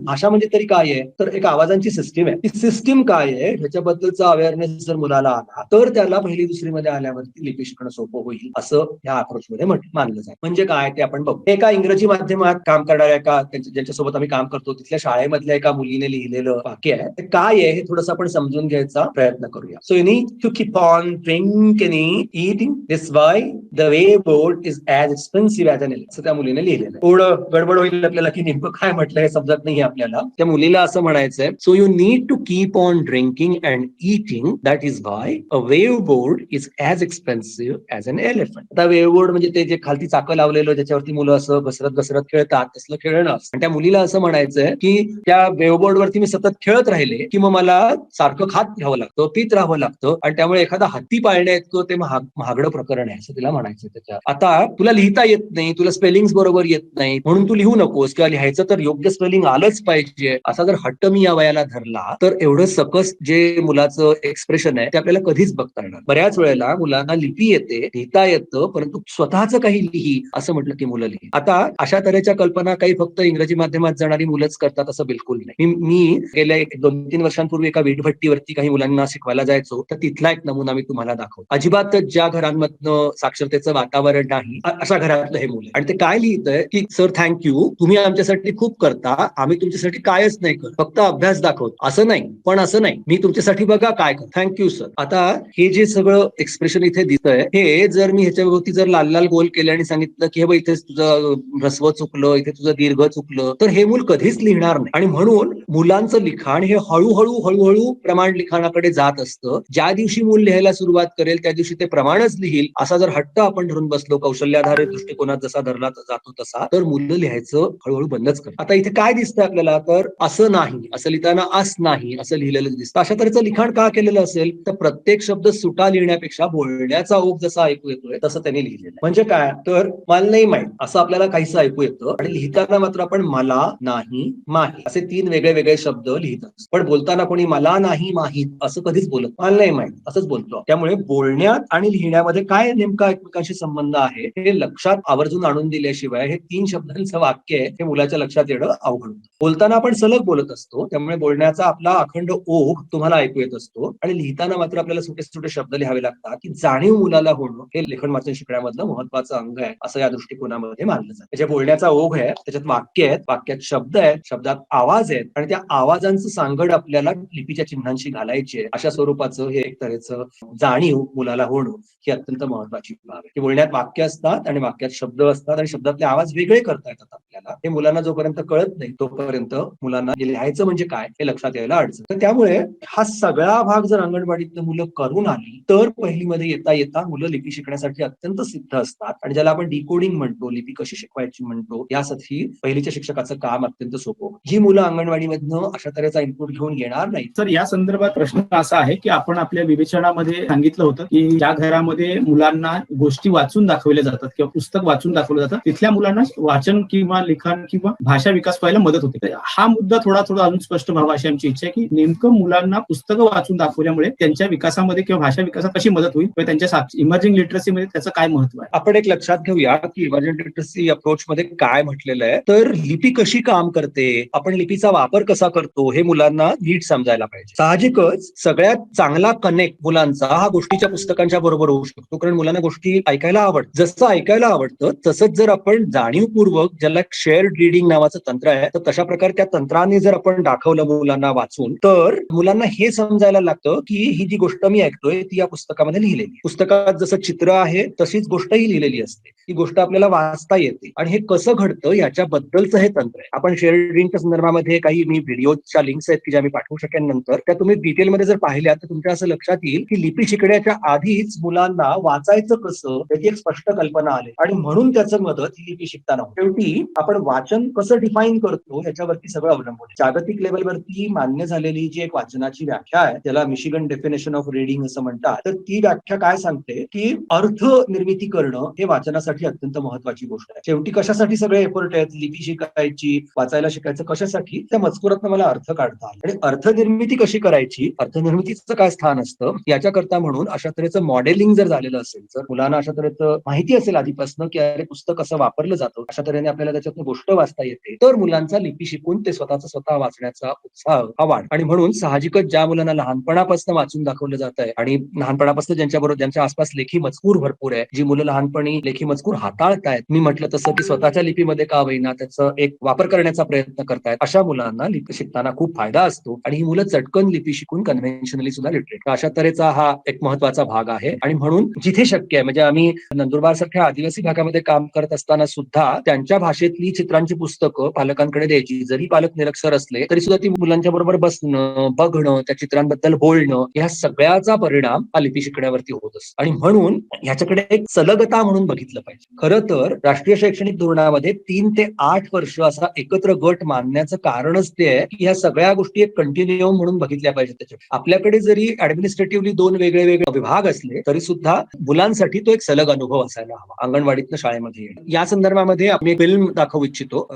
भाषा म्हणजे तरी काय आहे, तर एक आवाजांची सिस्टीम आहे. ती सिस्टीम काय आहे ह्याच्याबद्दलचा अवेअरनेस जर मुलाला आला तर त्याला पहिली दुसरी मध्ये आल्यावरती लिपी शिकणं सोपं होईल असं या अप्रोच मध्ये मानलं जाईल. म्हणजे काय ते आपण बघू. एका इंग्रजी माध्यमात काम करणाऱ्या एका ज्यांच्यासोबत आम्ही काम करतो तिथल्या शाळेमधल्या एका मुलीने लिहिलेलं वाक्य आहे. ते काय आहे हे थोडंसं आपण समजून घ्यायचा प्रयत्न करूया. So you need to keep on drinking eating this why the way board is as expensive as an असं त्या मुलीने लिहिलेलं. थोडं गडबड होईल आपल्याला की नेमकं काय म्हटलं हे समजत नाही आपल्याला. त्या मुलीला असं म्हणायचंय, so you need to keep on drinking and eating that is why a wave board is as expensive as an elephant. आता वेव्ह बोर्ड म्हणजे ते जे खालती चाकं लावलेलं ज्याच्यावरती मुलं असं घसरत खेळतात तसलं खेळणं असतं. आणि त्या मुलीला असं म्हणायचंय की त्या वेव्ह बोर्ड वरती मी सतत खेळत राहिले की मग मला सारखं खात घ्यावं लागतं, पीत राहावं लागतं आणि त्यामुळे एखादा हत्ती पाळण्या इतकं ते महागडं प्रकरण आहे असं तिला म्हणायचं. त्याच्या आता तुला लिहिता येत नाही, तुला स्पेलिंग बरोबर येत नाही म्हणून तू लिहू नकोस किंवा लिहायचं तर योग्य स्पेलिंग आलंच पाहिजे असा जर हट्ट मी या वयाला धरला तर एवढं सकस जे मुलाचं एक्सप्रेशन आहे ते आपल्याला कधीच बघता येणार. बऱ्याच वेळेला मुलांना लिपी येते, लिहिता येतं, परंतु स्वतःच काही लिही असं म्हटलं की मुलं लिही. आता अशा तऱ्हेच्या कल्पना काही फक्त इंग्रजी माध्यमात जाणारी मुलंच करतात असं बिलकुल नाही. मी गेल्या 2-3 वर्षांपूर्वी एका वीटभट्टीवरती काही मुलांना शिकवायला जायचो तर तिथला एक नमुना मी तुम्हाला दाखवतो. अजिबातच ज्या घरांमधनं साक्षरतेचं वातावरण नाही अशा घरातलं हे मुलं. आणि ते काय लिहितंय की सर थँक्यू, तुम्ही आमच्यासाठी खूप करता, आम्ही तुमच्यासाठी कायच नाही करत, फक्त अभ्यास दाखवतो. असं नाही, पण असं नाही, मी तुमच्यासाठी बघा काय कर, थँक्यू सर. आता हे जे सगळं एक्सप्रेशन इथे दिसतंय हे जर मी ह्याच्यावरती जर लाल लाल गोल केले आणि सांगितलं की हे बघ इथे तुझं ह्रस्व चुकलं, इथे तुझं दीर्घ चुकलं, तर हे मूल कधीच लिहिणार नाही. आणि म्हणून मुलांचं लिखाण हे हळूहळू प्रमाण लिखाणाकडे जात असतं. ज्या दिवशी मूल लिहायला सुरुवात करेल त्या दिवशी ते प्रमाणच लिहिल असा जर हट्ट आपण धरून बसलो कौशल्याधारित दृष्टिकोनात जसा धरला जातो तसा, तर मुलं लिहायचं हळूहळू बंदच करतात. आता इथे काय दिसतंय आपल्याला, तर असं नाही, असं लिहिताना अस नाही असं लिहिलेलं दिसतं. अशा तऱ्हेचं लिखाण का केलेलं असेल तर प्रत्येक शब्द सुटा लिहिण्यापेक्षा बोलण्याचा ओघ जसा ऐकू येतोय तसं त्यांनी लिहिलेलं. म्हणजे काय, तर मला नाही माहित असं आपल्याला काहीसं ऐकू येतं आणि लिहिताना मात्र आपण मला नाही माहित असे 3 वेगळे शब्द लिहित असतो. पण बोलताना कोणी मला नाही माहित असं कधीच बोलत, मला नाही माहित असंच बोलतो. त्यामुळे बोलण्यात आणि लिहिण्यामध्ये काय नेमका एकमेकांशी संबंध आहे हे लक्षात आवर्जून आणून दिल्याशिवाय हे 3 शब्दांचं वाक्य आहे हे मुलाच्या लक्षात येणं अवघड होतं. बोलताना आपण सलग बोलत असतो त्यामुळे बोलण्याचा आपला अखंड ओघ तुम्हाला ऐकू येत असतो आणि लिहिताना मात्र आपल्याला छोटे शब्द लिहावे लागतात की जाणीव मुलाला होणं हे लेखन वाचन शिकण्यामधलं महत्वाचं अंग आहे असं या दृष्टिकोनामध्ये मानलं जातं. जे बोलण्याचा ओघ आहे त्याच्यात वाक्य आहेत, वाक्यात शब्द आहेत, शब्दात आवाज आहेत आणि त्या आवाजांचं सांगड आपल्याला लिपीच्या चिन्हांशी घालायची आहे अशा स्वरूपाचं हे एक तऱ्हेचं जाणीव मुलाला होणं ही अत्यंत महत्वाची बाब आहे. की बोलण्यात वाक्य असतात आणि वाक्यात शब्द असतात आणि शब्दातले आवाज वेगळे करता येतात आपल्याला. हे मुलांना जोपर्यंत कळत नाही तोपर्यंत मुलांना लिहायचं म्हणजे काय हे लक्षात यायला अडचण. तर त्यामुळे हा सगळा भाग जर अंगणवाडीतलं मुलं करून आली तर पहिलीमध्ये येता मुलं लिपी शिकण्यासाठी अत्यंत सिद्ध असतात आणि ज्याला आपण डिकोडिंग म्हणतो, लिपी कशी शिकवायची म्हणतो, यासाठी पहिलीच्या शिक्षकाचं काम अत्यंत सोपं. ही मुलं अंगणवाडीमधनं अशा तऱ्हेचा इनपुट घेऊन येणार नाही. तर या संदर्भात प्रश्न असा आहे की आपण आपल्या विवेचनामध्ये सांगितलं होतं की ज्या घरामध्ये मुलांना गोष्टी वाचून दाखवल्या जातात किंवा पुस्तक वाचून दाखवलं जातं तिथल्या मुलांना वाचन किंवा लिखाण किंवा भाषा विकास व्हायला मदत होते. हा मुद्दा थोडा अजून स्पष्ट व्हावा अशी आमची इच्छा आहे की नेमकं मुलांना पुस्तकं वाचून दाखवल्यामुळे त्यांच्या विकासामध्ये किंवा भाषा विकासात कशी मदत होईल किंवा त्यांच्या इमर्जिंग लिटरसीमध्ये त्याचं काय महत्व आहे. आपण एक लक्षात घेऊया की इमर्जंट लिटरसी अप्रोच मध्ये काय म्हटलेलं आहे, तर लिपी कशी काम करते, आपण लिपीचा वापर कसा करतो हे मुलांना नीट समजायला पाहिजे. साहजिकच सगळ्यात चांगला कनेक्ट मुलांचा हा गोष्टीच्या पुस्तकांच्या बरोबर होऊ शकतो कारण मुलांना गोष्टी ऐकायला आवडतं. जसं ऐकायला आवडतं तसंच जर आपण जाणीवपूर्वक ज्याला शेअर्ड रिडिंग नावाचं तंत्र आहे. तर तशा प्रकारे त्या तंत्राने जर आपण दाखवलं मुलांना वाचून, तर मुलांना हे समजायला लागतं की ही जी गोष्ट मी ऐकतोय ती या पुस्तकामध्ये लिहिलेली. पुस्तकात जसं चित्र आहे तशीच गोष्टही लिहिलेली असते. ही गोष्ट आपल्याला वाचता येते आणि हे कसं घडतं याच्याबद्दलचं हे तंत्र आहे. आपण शेअर रिडिंगच्या संदर्भामध्ये काही मी व्हिडिओच्या लिंक्स आहेत की ज्या मी पाठवू शकेन नंतर, त्या तुम्ही डिटेलमध्ये जर पाहिल्या तर तुमच्या असं लक्षात येईल की लिपी शिकण्याच्या आधीच मुलांना वाचायचं कसं त्याची एक स्पष्ट कल्पना आली आणि म्हणून त्याचं मदत ही लिपी शिकताना होते. शेवटी आपण वाचन कसं डिफाईन करतो याच्यावरती सगळं अवलंबून आहे. जागतिक लेवलवरती मान्य झालेली जी एक वाचनाची व्याख्या आहे त्याला मिशिगन डेफिनेशन ऑफ रीडिंग असं म्हणतात. तर ती व्याख्या काय सांगते की अर्थ निर्मिती करणं हे वाचनासाठी अत्यंत महत्वाची गोष्ट आहे. शेवटी कशासाठी सगळे एफर्ट आहेत, लिपी शिकायची, वाचायला शिकायचं कशासाठी, त्या मजकुरातनं मला अर्थ काढता आला. आणि अर्थ निर्मिती कशी करायची, अर्थनिर्मितीचं काय स्थान असतं याच्याकरता म्हणून अशा तऱ्हेचं मॉडेलिंग जर झालेलं असेल, जर मुलांना अशा तऱ्हेचं माहिती असेल आधीपासून की अरे पुस्तक कसं वापरलं जातं, अशा तऱ्हेने आपल्याला त्याच्यातून गोष्ट वाचता येते, तर मुलांचा लिपी शिकून ते स्वतः वाचण्याचा उत्साह हा वाढ. आणि म्हणून साहजिकच ज्या मुलांना लहानपणापासून वाचून दाखवलं जात आहे आणि लहानपणापासून ज्यांच्या आसपास लेखी मजकूर भरपूर आहे, जी मुलं लहानपणी लेखी मजकूर हाताळतायत, मी म्हटलं तसं की स्वतःच्या लिपीमध्ये का होईना त्याचा एक वापर करण्याचा प्रयत्न करतायत, अशा मुलांना लिपी शिकताना खूप फायदा असतो आणि ही मुलं चटकन लिपी शिकून कन्व्हेन्शनली सुद्धा लिटरेट. अशा तऱ्हेचा हा एक महत्वाचा भाग आहे. आणि म्हणून जिथे शक्य आहे, म्हणजे आम्ही नंदुरबार सारख्या आदिवासी भागामध्ये काम करत असताना सुद्धा त्यांच्या भाषेतली चित्रांची पुस्तकं पालकांकडे द्यायची. जरी पालक निरक्षर असले तरी सुद्धा ती मुलांच्या बरोबर बसणं, बघणं, त्या चित्रांबद्दल बोलणं, या सगळ्याचा परिणाम हा लिपी शिकण्यावरती होत असतो. आणि म्हणून ह्याच्याकडे एक सलगता म्हणून बघितलं पाहिजे. खरं तर राष्ट्रीय शैक्षणिक धोरणामध्ये 3 ते 8 वर्ष असा एकत्र गट मानण्याचं कारणच ते आहे की ह्या सगळ्या गोष्टी एक कंटिन्युअम म्हणून बघितल्या पाहिजेत. त्याच्यात आपल्याकडे जरी ऍडमिनिस्ट्रेटिव्हली 2 वेगळे विभाग असले तरी सुद्धा मुलांसाठी तो एक सलग अनुभव असायला हवा. अंगणवाडीतनं शाळेमध्ये येणं, या संदर्भामध्ये आम्ही फिल्म दाखवू इच्छितो.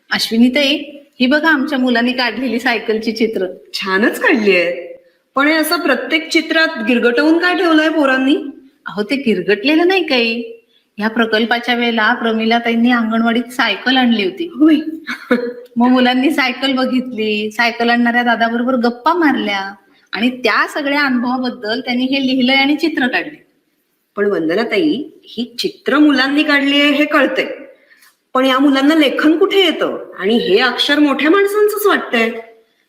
अश्विनीताई, ही बघा आमच्या मुलांनी काढलेली सायकलची चित्र. छानच काढली आहे, पण हे असं प्रत्येक चित्रात गिरगटवून काय ठेवलंय पोरांनी? अहो, ते गिरगटलेलं नाही काही. ह्या प्रकल्पाच्या वेळेला प्रमिलाताईंनी अंगणवाडीत सायकल आणली होती. होय. मग मुलांनी सायकल बघितली, सायकल आणणाऱ्या दादाबरोबर गप्पा मारल्या आणि त्या सगळ्या अनुभवाबद्दल त्यांनी हे लिहिलंय आणि चित्र काढले. पण वंदनाताई, ही चित्र मुलांनी काढली आहे हे कळतंय, पण या मुलांना लेखन कुठे येतं? आणि हे अक्षर मोठ्या माणसांचंच वाटतंय.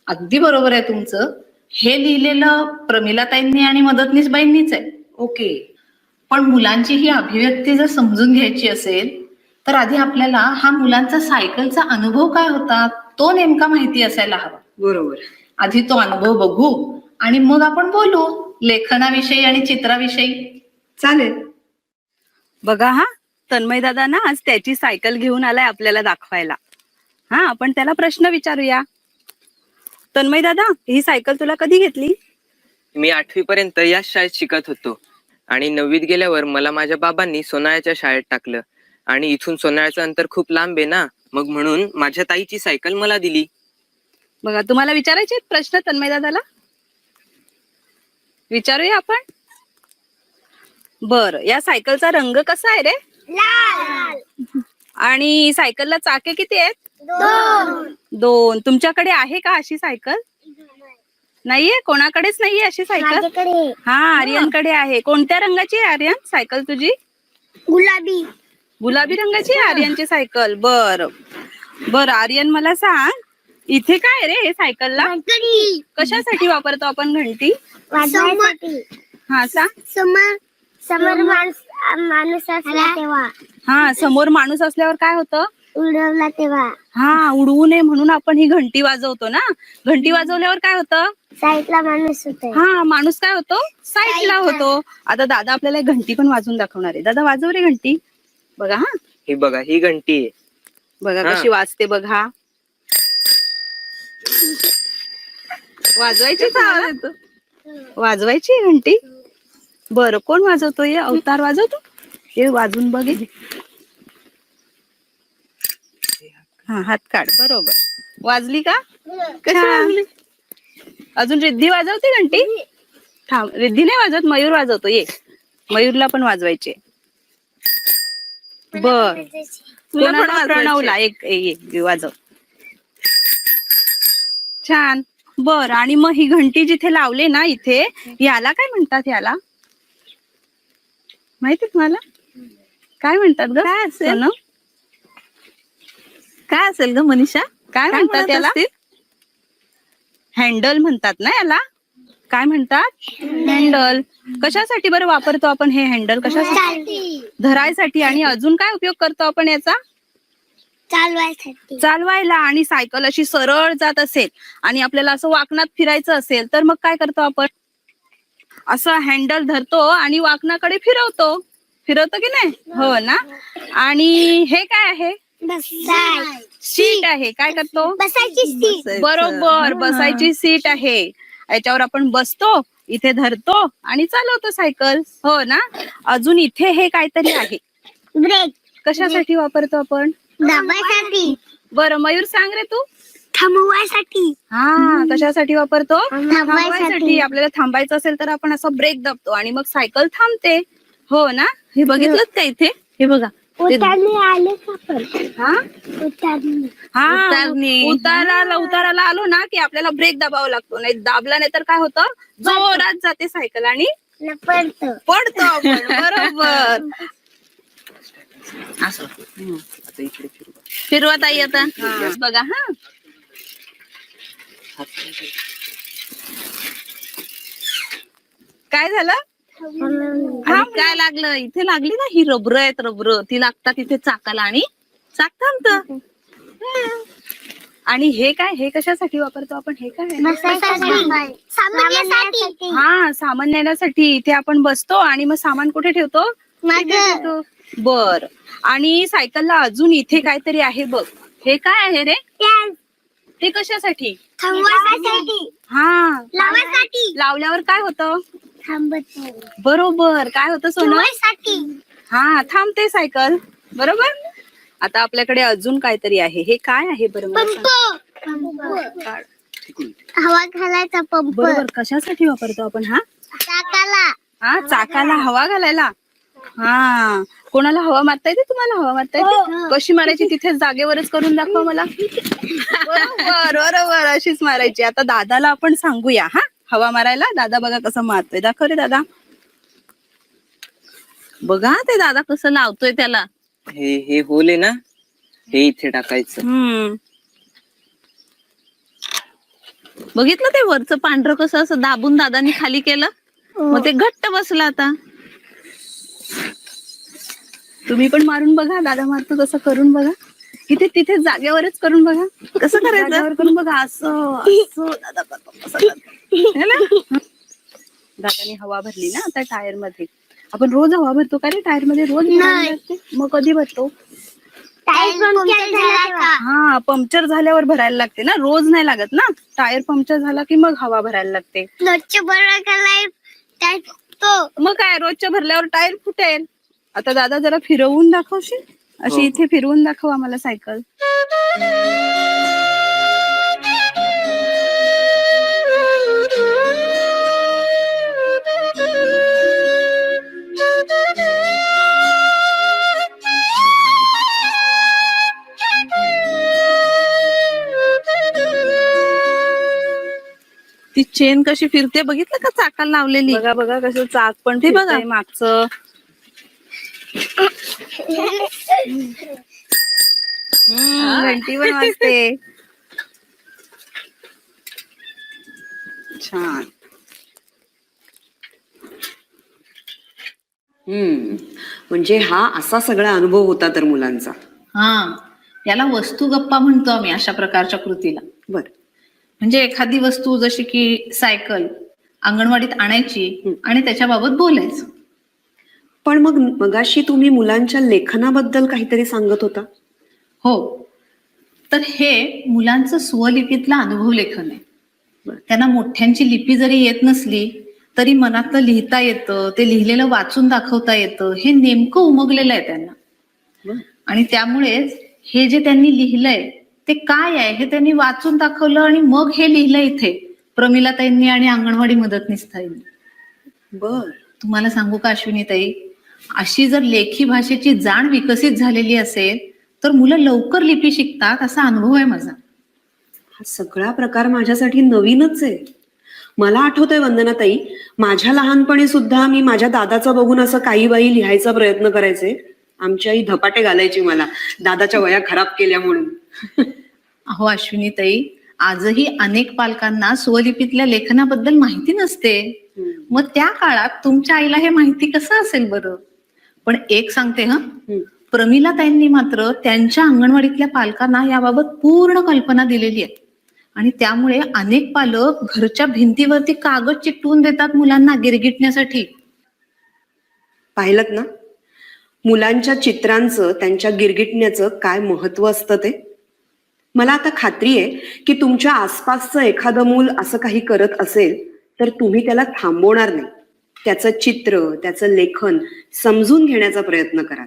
अगदी बरोबर आहे तुमचं. हे लिहिलेलं प्रमिलाताईंनी आणि मदतनीसबाईंनीच आहे. ओके. पण मुलांची ही अभिव्यक्ती जर समजून घ्यायची असेल तर आधी आपल्याला हा मुलांचा सायकलचा अनुभव काय होता तो नेमका माहिती असायला हवा. बरोबर. आधी तो अनुभव बघू आणि मग आपण बोलू लेखनाविषयी आणि चित्राविषयी. चालेल. बघा हा, तन्मय दादा ना आज त्याची सायकल घेऊन आलाय आपल्याला दाखवायला. हा, आपण त्याला प्रश्न विचारूया. तन्मय दादा, ही सायकल तुला कधी घेतली? मी 8वी पर्यंत याच शाळेत शिकत होतो आणि 9वीत गेल्यावर मला माझ्या बाबांनी सोनाळ्याच्या शाळेत टाकलं आणि इथून सोनाळ्याचं अंतर खूप लांब आहे ना, मग म्हणून माझ्या ताईची सायकल मला दिली. बघा, तुम्हाला विचारायचे प्रश्न तन्मय दादाला? विचारूया आपण. बर, या सायकलचा रंग कसा आहे रे? लाल. आणि सायकलला चाके किती आहेत? 2. तुमच्याकडे आहे का अशी सायकल? नाहीये, कोणाकडेच नाहीये अशी सायकल. हा, आर्यनकडे आहे. कोणत्या रंगाची आहे आर्यन सायकल तुझी? गुलाबी. गुलाबी रंगाची आहे आर्यनची सायकल. बर बर, आर्यन मला सांग, इथे काय रे हे सायकलला? कशासाठी वापरतो आपण घंटी? वाजवायसाठी. हा, सांग. समोर माणूस असला तेव्हा. हा, समोर माणूस असल्यावर काय होतं? उडवला तेव्हा. हा, उडवू नये म्हणून आपण ही घंटी वाजवतो ना. घंटी वाजवल्यावर काय होतं? साईडला माणूस होतो. हा, माणूस काय होतो? साईडला होतो. आता दादा आपल्याला एक घंटी पण वाजवून दाखवणार आहे. दादा, वाजव रे घंटी. बघा हा, ही बघा, ही घंटी आहे. बघा हा. कशी वाजते बघा. वाजवायचीच आवाज येतो. वाजवायची घंटी. बरं, कोण वाजवतोय? अवतार वाजवतो. हे वाजून बघ. हा, हात काढ. बरोबर, वाजली का? कशी वाजली? अजून रिद्धी वाजवते घंटी. थांब, रिद्धी नाही वाजवत, मयूर वाजवतो. ये, मयूरला पण वाजवायचे. बर तुला पण कोणाला वाजवायची. प्रणवला एक वाजव. छान. बर आणि मग ही घंटी जिथे लावले ना इथे, याला काय म्हणतात? याला माहिती तुम्हाला काय म्हणतात ग? काय असेल? सोनम? काय असेल ग मनीषा? काय म्हणतात म्हणत याला? असतील? हँडल म्हणतात ना याला. काय म्हणतात? हँडल. कशासाठी बरं वापरतो आपण हे हँडल? कशासाठी? धरायसाठी. आणि अजून काय उपयोग करतो आपण याचा? चालवायसाठी. चालवायला. आणि सायकल अशी सरळ जात असेल आणि आपल्याला असं वाकणात फिरायचं असेल तर मग काय करतो आपण? असं हँडल धरतो आणि वाकणाकडे फिरवतो. फिरवतो की नाही? हो ना. आणि हे काय आहे? सीट आहे. काय करतो? बसायची सीट. बरोबर, बसायची सीट आहे. याच्यावर आपण बसतो, इथे धरतो आणि चालवतो सायकल. हो ना. अजून इथे हे काहीतरी आहे. ब्रेक. कशासाठी वापरतो आपण? दाबायसाठी. बरं मयूर सांग रे तू. थांबवायसाठी. हा कशासाठी वापरतो? थांबवायसाठी. थांबवायसाठी. आपल्याला थांबायचं असेल तर आपण असं ब्रेक दाबतो आणि मग सायकल थांबते. हो ना. हे बघितलं का इथे? हे बघा. उतरणी आले का पण? हा उतरणी. हा उतारणी. उताराला आलो ना की आपल्याला ब्रेक दाबावा लागतो. नाही दाबला नाही तर काय होतं? जोरात जाते सायकल आणि पडतं. पडतो आपण. बरोबर. असं आता इकडे फिरू. फिरवा ताई आता. हा, बघा. हा काय झालं? आणि काय लागलं? इथे लागली ना ही रबर आहेत. रबर ती लागतात इथे चाकाला आणि चाक थांबतं. आणि हे काय? हे कशासाठी वापरतो आपण? हे काय? सामान्यासाठी. हा सामान नेण्यासाठी. इथे आपण बसतो आणि मग सामान कुठे ठेवतो? मागं. बर. आणि सायकलला अजून इथे काहीतरी आहे बघ. हे काय आहे रे? ते कशासाठी? थांबवायसाठी. हा लावायसाठी. लावल्यावर काय होतं? थांबत. बरोबर. काय होतं सोनं? ठेवायसाठी. हा थांबते सायकल. बरोबर. आता आपल्याकडे अजून काहीतरी आहे. हे काय आहे बरं मला पंप. सांग. हवा घालायचा पंप. बरोबर. कशासाठी वापरतो आपण हा? चाकाला. हा चाकाला हवा घालायला. हा कोणाला हवा मारता येते? तुम्हाला हवा मारता येते? कशी मारायची? तिथे जागेवरच करून दाखवा मला. बरोबर बरोबर अशीच मारायची. आता दादाला आपण सांगूया हा हवा मारायला. दादा बघा कसं मारतोय. दाखव रे दादा. बघा ते दादा कसं लावतोय त्याला. हे होल आहे ना, हे इथे टाकायचं. बघितलं ते वरचं पांढरं कसं असं दाबून दादानी खाली केलं. मग ते घट्ट बसलं. आता तुम्ही पण मारून बघा. दादा मारतो तसं करून बघा. इथे तिथे जागेवरच करून बघा. कसं करायचं? जागेवर करून बघा. असं असं दादा करतो. असं करतो. है ना? दादाने हवा भरली ना आता टायर मध्ये. आपण रोज हवा भरतो का रे टायर मध्ये? रोज भरायला लागते. मग कधी भरतो? टायर पंक्चर झाला का? हा पंक्चर झाल्यावर भरायला लागते ना. रोज नाही लागत ना. टायर पंक्चर झाला की मग हवा भरायला लागते. रोजच्या बरोबर टायर फुटतो. मग काय रोजच्या भरल्यावर टायर फुटेल. आता दादा जरा फिरवून दाखवशील? अशी हो. इथे फिरवून दाखव आम्हाला सायकल. ती चेन कशी फिरते बघितलं का? चाकाला लावलेली. बघा बघा कसं चाक पण ते बघा. फिरतंय मागचं. घंटी पण वाजते. छान. म्हणजे हा असा सगळा अनुभव होता तर मुलांचा. हा याला वस्तू गप्पा म्हणतो आम्ही अशा प्रकारच्या कृतीला. बर. म्हणजे एखादी वस्तू जशी की सायकल अंगणवाडीत आणायची आणि त्याच्याबाबत बोलायचं. पण मग मगाशी तुम्ही मुलांच्या लेखनाबद्दल काहीतरी सांगत होता. हो. तर हे मुलांचं स्वलिपीतलं अनुभव लेखन आहे. बरं. त्यांना मोठ्यांची लिपी जरी येत नसली तरी मनातलं लिहिता येतं. ते लिहिलेलं वाचून दाखवता येतं. हे नेमकं उमगलेलं आहे त्यांना. बरं. आणि त्यामुळेच हे जे त्यांनी लिहिलंय ते काय आहे हे त्यांनी वाचून दाखवलं आणि मग हे लिहिलं इथे प्रमिलाताईंनी आणि अंगणवाडी मदतनीस ताईंनी. बर. तुम्हाला सांगू का अश्विनीताई, अशी जर लेखी भाषेची जाण विकसित झालेली असेल तर मुलं लवकर लिपी शिकतात असा अनुभव आहे माझा. हा सगळा प्रकार माझ्यासाठी नवीनच आहे. मला आठवतंय वंदनाताई, माझ्या लहानपणी सुद्धा मी माझ्या दादाचं बघून असं काही बाई लिहायचा प्रयत्न करायचे. आमची आई धपाटे घालायची मला, दादाच्या वह्या खराब केल्या म्हणून. अहो अश्विनीताई, आजही अनेक पालकांना स्वलिपीतल्या लेखनाबद्दल माहिती नसते. मग त्या काळात तुमच्या आईला हे माहिती कसं असेल बरं? पण एक सांगते प्रमिलाताईंनी मात्र त्यांच्या अंगणवाडीतल्या पालकांना याबाबत पूर्ण कल्पना दिलेली आहे. आणि त्यामुळे अनेक पालक घरच्या भिंतीवरती कागद चिकटवून देतात मुलांना गिरगिटण्यासाठी. पाहिलं ना मुलांच्या चित्रांचं, त्यांच्या गिरगिटण्याचं काय महत्व असतं ते. मला आता खात्री आहे की तुमच्या आसपासचं एखादं मूल असं काही करत असेल तर तुम्ही त्याला थांबवणार नाही. त्याचं चित्र, त्याचं लेखन समजून घेण्याचा प्रयत्न कराल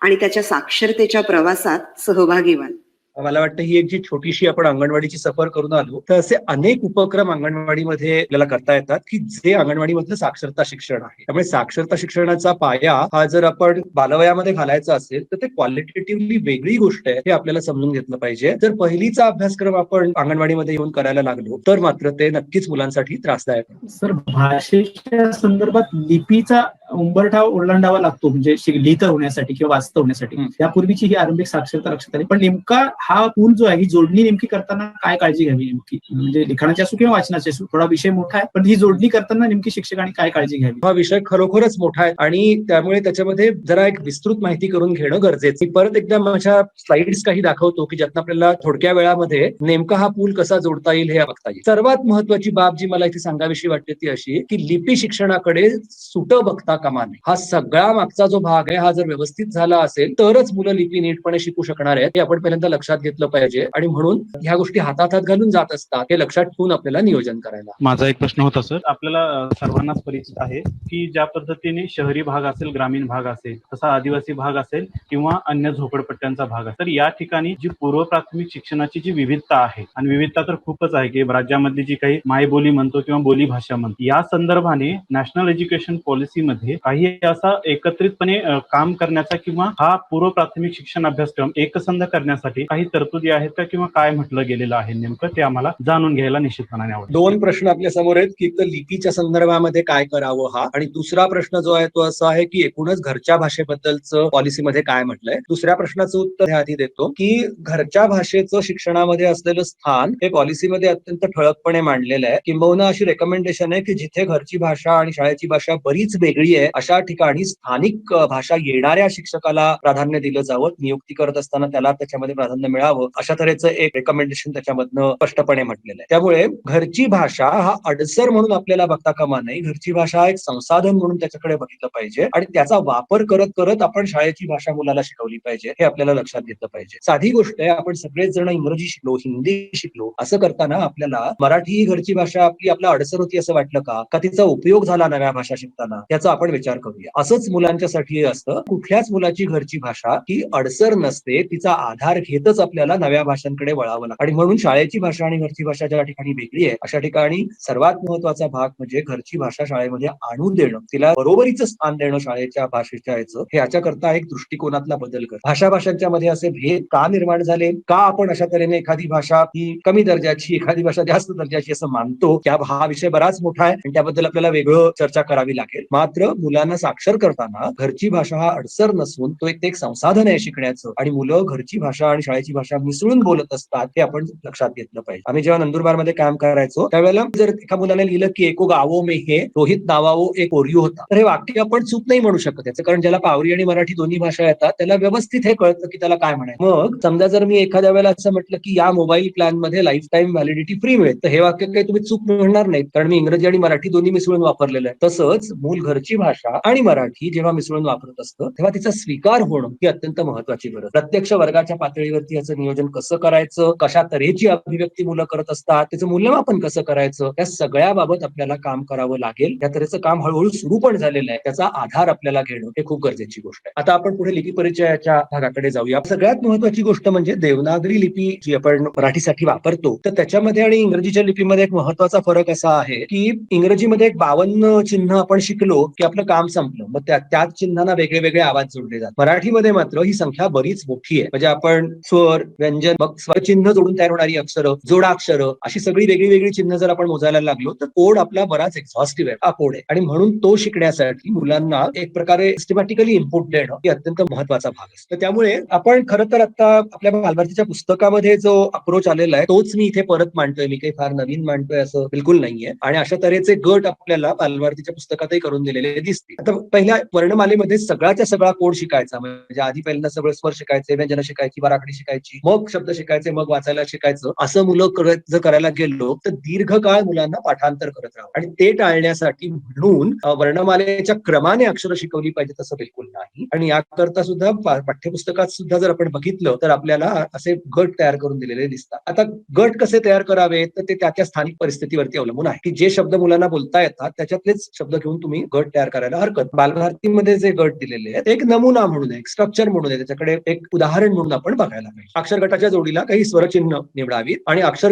आणि त्याच्या साक्षरतेच्या प्रवासात सहभागी व्हाल. मला वाटतं ही एक जी छोटीशी आपण अंगणवाडीची सफर करून आलो, तर असे अनेक उपक्रम अंगणवाडीमध्ये आपल्याला करता येतात की जे अंगणवाडीमधलं साक्षरता शिक्षण आहे. त्यामुळे साक्षरता शिक्षणाचा पाया हा जर आपण बालवयामध्ये घालायचा असेल तर ते क्वालिटेटिव्हली वेगळी गोष्ट आहे हे आपल्याला समजून घेतलं पाहिजे. जर पहिलीचा अभ्यासक्रम आपण अंगणवाडीमध्ये येऊन करायला लागलो तर मात्र ते नक्कीच मुलांसाठी त्रासदायक आहे. सर, भाषेच्या संदर्भात लिपीचा उंबरठा ओलांडावा लागतो म्हणजे लिहिता होण्यासाठी किंवा वाचता होण्यासाठी. त्यापूर्वीची ही आरंभिक साक्षरता लक्षात आली. पण नेमका हा पूल जो आहे, ही जोडणी नेमकी करताना काय काळजी घ्यावी नेमकी? म्हणजे लिखाणाची असो किंवा वाचनाची असो, थोडा विषय मोठा आहे, पण ही जोडणी करताना नेमकी शिक्षकांनी काय काळजी घ्यावी? हा विषय खरोखरच मोठा आहे आणि त्यामुळे त्याच्यामध्ये जरा एक विस्तृत माहिती करून घेणं गरजेचं. परत एकदा माझ्या स्लाइड्स काही दाखवतो की ज्यातनं आपल्याला थोडक्या वेळामध्ये नेमका हा पूल कसा जोडता येईल हे बघता येईल. सर्वात महत्वाची बाब जी मला इथे सांगावीशी वाटते ती अशी की लिपी शिक्षणाकडे सुट बघता कामा नये. हा सगळा मागचा जो भाग आहे हा जर व्यवस्थित झाला असेल तरच मुलं लिपी नीटपणे शिकू शकणार आहेत हे आपण पहिल्यांदा लक्षात घेतलं पाहिजे. आणि म्हणून ह्या गोष्टी हातात घालून जात असतात हे लक्षात ठेवून आपल्याला नियोजन करायला. माझा एक प्रश्न होता सर, आपल्याला सर्वांनाच परिचित आहे की ज्या पद्धतीने शहरी भाग असेल, ग्रामीण भाग असेल, तसा आदिवासी भाग असेल किंवा अन्य झोपडपट्ट्यांचा भाग असेल, तर या ठिकाणी जी पूर्व प्राथमिक शिक्षणाची जी विविधता आहे, आणि विविधता तर खूपच आहे की राज्यामधली जी काही मायबोली म्हणतो किंवा बोली भाषा म्हणतो, या संदर्भाने नॅशनल एज्युकेशन पॉलिसीमध्ये काही असा एकत्रितपणे काम करण्याचा किंवा हा पूर्व प्राथमिक शिक्षण अभ्यासक्रम एकसंध करण्यासाठी काही तरतुदी आहेत का किंवा काय म्हटलं गेलेलं आहे नेमकं ते आम्हाला जाणून घ्यायला निश्चितपणाने आवडेल. दोन प्रश्न आपल्या समोर आहेत की तर लिपीच्या संदर्भामध्ये काय करावं हा, आणि दुसरा प्रश्न जो आहे तो असा आहे की एकूणच घरच्या भाषेबद्दलचं पॉलिसीमध्ये काय म्हटलंय. दुसऱ्या प्रश्नाचं उत्तर हे आधी देतो की घरच्या भाषेचं शिक्षणामध्ये असलेलं स्थान हे पॉलिसीमध्ये अत्यंत ठळकपणे मांडलेलं आहे. किंबहुना अशी रेकमेंडेशन आहे की जिथे घरची भाषा आणि शाळेची भाषा बरीच वेगळी आहे अशा ठिकाणी स्थानिक भाषा येणाऱ्या शिक्षकाला प्राधान्य दिलं जावं. नियुक्ती करत असताना त्याला त्याच्यामध्ये प्राधान्य मिळावं अशा तऱ्हेचं एक रेकमेंडेशन त्याच्यामधनं स्पष्टपणे म्हटलेलं आहे. त्यामुळे घरची भाषा हा अडसर म्हणून आपल्याला बघता कामा नये. घरची भाषा हा एक संसाधन म्हणून त्याच्याकडे बघितलं पाहिजे आणि त्याचा वापर करत करत आपण शाळेची भाषा मुलाला शिकवली पाहिजे हे आपल्याला लक्षात घेतलं पाहिजे. साधी गोष्ट आहे, आपण सगळेच जण इंग्रजी शिकलो, हिंदी शिकलो, असं करताना आपल्याला मराठी ही घरची भाषा आपला अडसर होती असं वाटलं का तिचा उपयोग झाला नव्या भाषा शिकताना याचा आपण विचार करूया. असंच मुलांच्यासाठी असतं. कुठल्याच मुलाची घरची भाषा ही अडसर नसते, तिचा आधार घेतच आपल्याला नव्या भाषांकडे वळावं लागतं. आणि म्हणून शाळेची भाषा आणि घरची भाषा ज्या ठिकाणी वेगळी आहे अशा ठिकाणी सर्वात महत्वाचा भाग म्हणजे घरची भाषा शाळेमध्ये आणून देणं, तिला बरोबरीचं स्थान देणं शाळेच्या भाषेच्या याचं. हे याच्याकरता एक दृष्टिकोनातला बदल कर. भाषांच्या मध्ये असे भेद का निर्माण झाले, का आपण अशा तऱ्हेने एखादी भाषा ही कमी दर्जाची, एखादी भाषा जास्त दर्जाची असं मानतो, हा विषय बराच मोठा आहे आणि त्याबद्दल आपल्याला वेगळं चर्चा करावी लागेल. मात्र मुलांना साक्षर करताना घरची भाषा हा अडसर नसून तो एक संसाधन आहे शिकण्याचं, आणि मुलं घरची भाषा आणि शाळेची भाषा मिसळून बोलत असतात हे आपण लक्षात घेतलं पाहिजे. आम्ही जेव्हा नंदुरबारमध्ये काम करायचो त्यावेळेला जर एका मुलाने लिहिलं की एको गावो में हे रोहित नावावो एक पोरियो होता, तर हे वाक्य आपण चूक नाही म्हणू शकत याचं, कारण ज्याला पावरी आणि मराठी दोन्ही भाषा येतात त्याला व्यवस्थित हे कळतं की त्याला काय म्हणायचं. मग समजा जर मी एखाद्या वेळेला असं म्हटलं की या मोबाईल प्लॅन मध्ये लाईफ टाईम व्हॅलिडिटी फ्री मिळेल, तर हे वाक्य काही तुम्ही चूक म्हणणार नाही, कारण मी इंग्रजी आणि मराठी दोन्ही मिसळून वापरलेलं आहे. तसंच मूल घरची भाषा आणि मराठी जेव्हा मिसळून वापरत असतं तेव्हा तिचा स्वीकार होणं ही अत्यंत महत्वाची गरज. प्रत्यक्ष वर्गाच्या पातळीवरती याचं नियोजन कसं करायचं, कशा तऱ्हेची अभिव्यक्ती मुलं करत असतात, त्याचं मूल्यमापन कसं करायचं, या सगळ्याबाबत आपल्याला काम करावं लागेल. या तऱ्हेचं काम हळूहळू सुरू पण झालेलं आहे. त्याचा आधार आपल्याला घेणं हे खूप गरजेची गोष्ट आहे. आता आपण पुढे लिपी परिचयाच्या भागाकडे जाऊया. सगळ्यात महत्वाची गोष्ट म्हणजे देवनागरी लिपी जी आपण मराठीसाठी वापरतो तर त्याच्यामध्ये आणि इंग्रजीच्या लिपीमध्ये एक महत्वाचा फरक असा आहे की इंग्रजीमध्ये एक 52 चिन्ह आपण शिकलो की आपलं काम संपलं. मग त्याच चिन्हांना वेगळे वेगळे आवाज जोडले जातात. मराठीमध्ये मात्र ही संख्या बरीच मोठी आहे. म्हणजे आपण स्वर, व्यंजन, मग स्वरचिन्ह जोडून तयार होणारी अक्षरं, जोडाक्षरं, अशी सगळी वेगळी वेगळी चिन्ह जर आपण मोजायला लागलो तर कोड आपला बराच एक्झॉस्टिव्ह आहे, हा कोड आहे. आणि म्हणून तो शिकण्यासाठी मुलांना एक प्रकारे सिस्टमॅटिकली इनपुट देणं ही अत्यंत महत्वाचा भाग असतो. त्यामुळे आपण खरं तर आता आपल्या बालभारतीच्या पुस्तकामध्ये जो अप्रोच आलेला आहे तोच मी इथे परत मांडतोय. मी काही फार नवीन मांडतोय असं बिलकुल नाहीये. आणि अशा तऱ्हेचे गट आपल्याला बालभारतीच्या पुस्तकातही करून दिलेले दिसते. आता पहिल्या वर्णमालेमध्ये सगळ्याचा सगळा कोड शिकायचा, म्हणजे आधी पहिल्यांदा सगळं स्वर शिकायचे, व्यंजन शिकायची, बाराखडी शिकायची, मग शब्द शिकायचे, मग वाचायला शिकायचं, असं मुलं जर करायला गेलो तर दीर्घकाळ मुलांना पाठांतर करत राहू. आणि ते टाळण्यासाठी म्हणून वर्णमालेच्या क्रमाने अक्षरं शिकवली पाहिजे तसं बिलकुल नाही. आणि याकरता सुद्धा पाठ्यपुस्तकात सुद्धा जर आपण बघितलं तर आपल्याला असे गट तयार करून दिलेले दिसतात. आता गट कसे तयार करावे तर ते त्या स्थानिक परिस्थितीवरती अवलंबून आहे की जे शब्द मुलांना बोलता येतात त्याच्यातलेच शब्द घेऊन तुम्ही गट तयार करायला हरकत. बालभारतीमध्ये जे गट दिलेले आहेत एक नमुना म्हणून आहे, एक स्ट्रक्चर म्हणून आहे, त्याच्याकडे एक उदाहरण म्हणून आपण बघायला पाहिजे. अक्षर गटाच्या जोडीला काही स्वरचिन्ह निवडावीत आणि अक्षर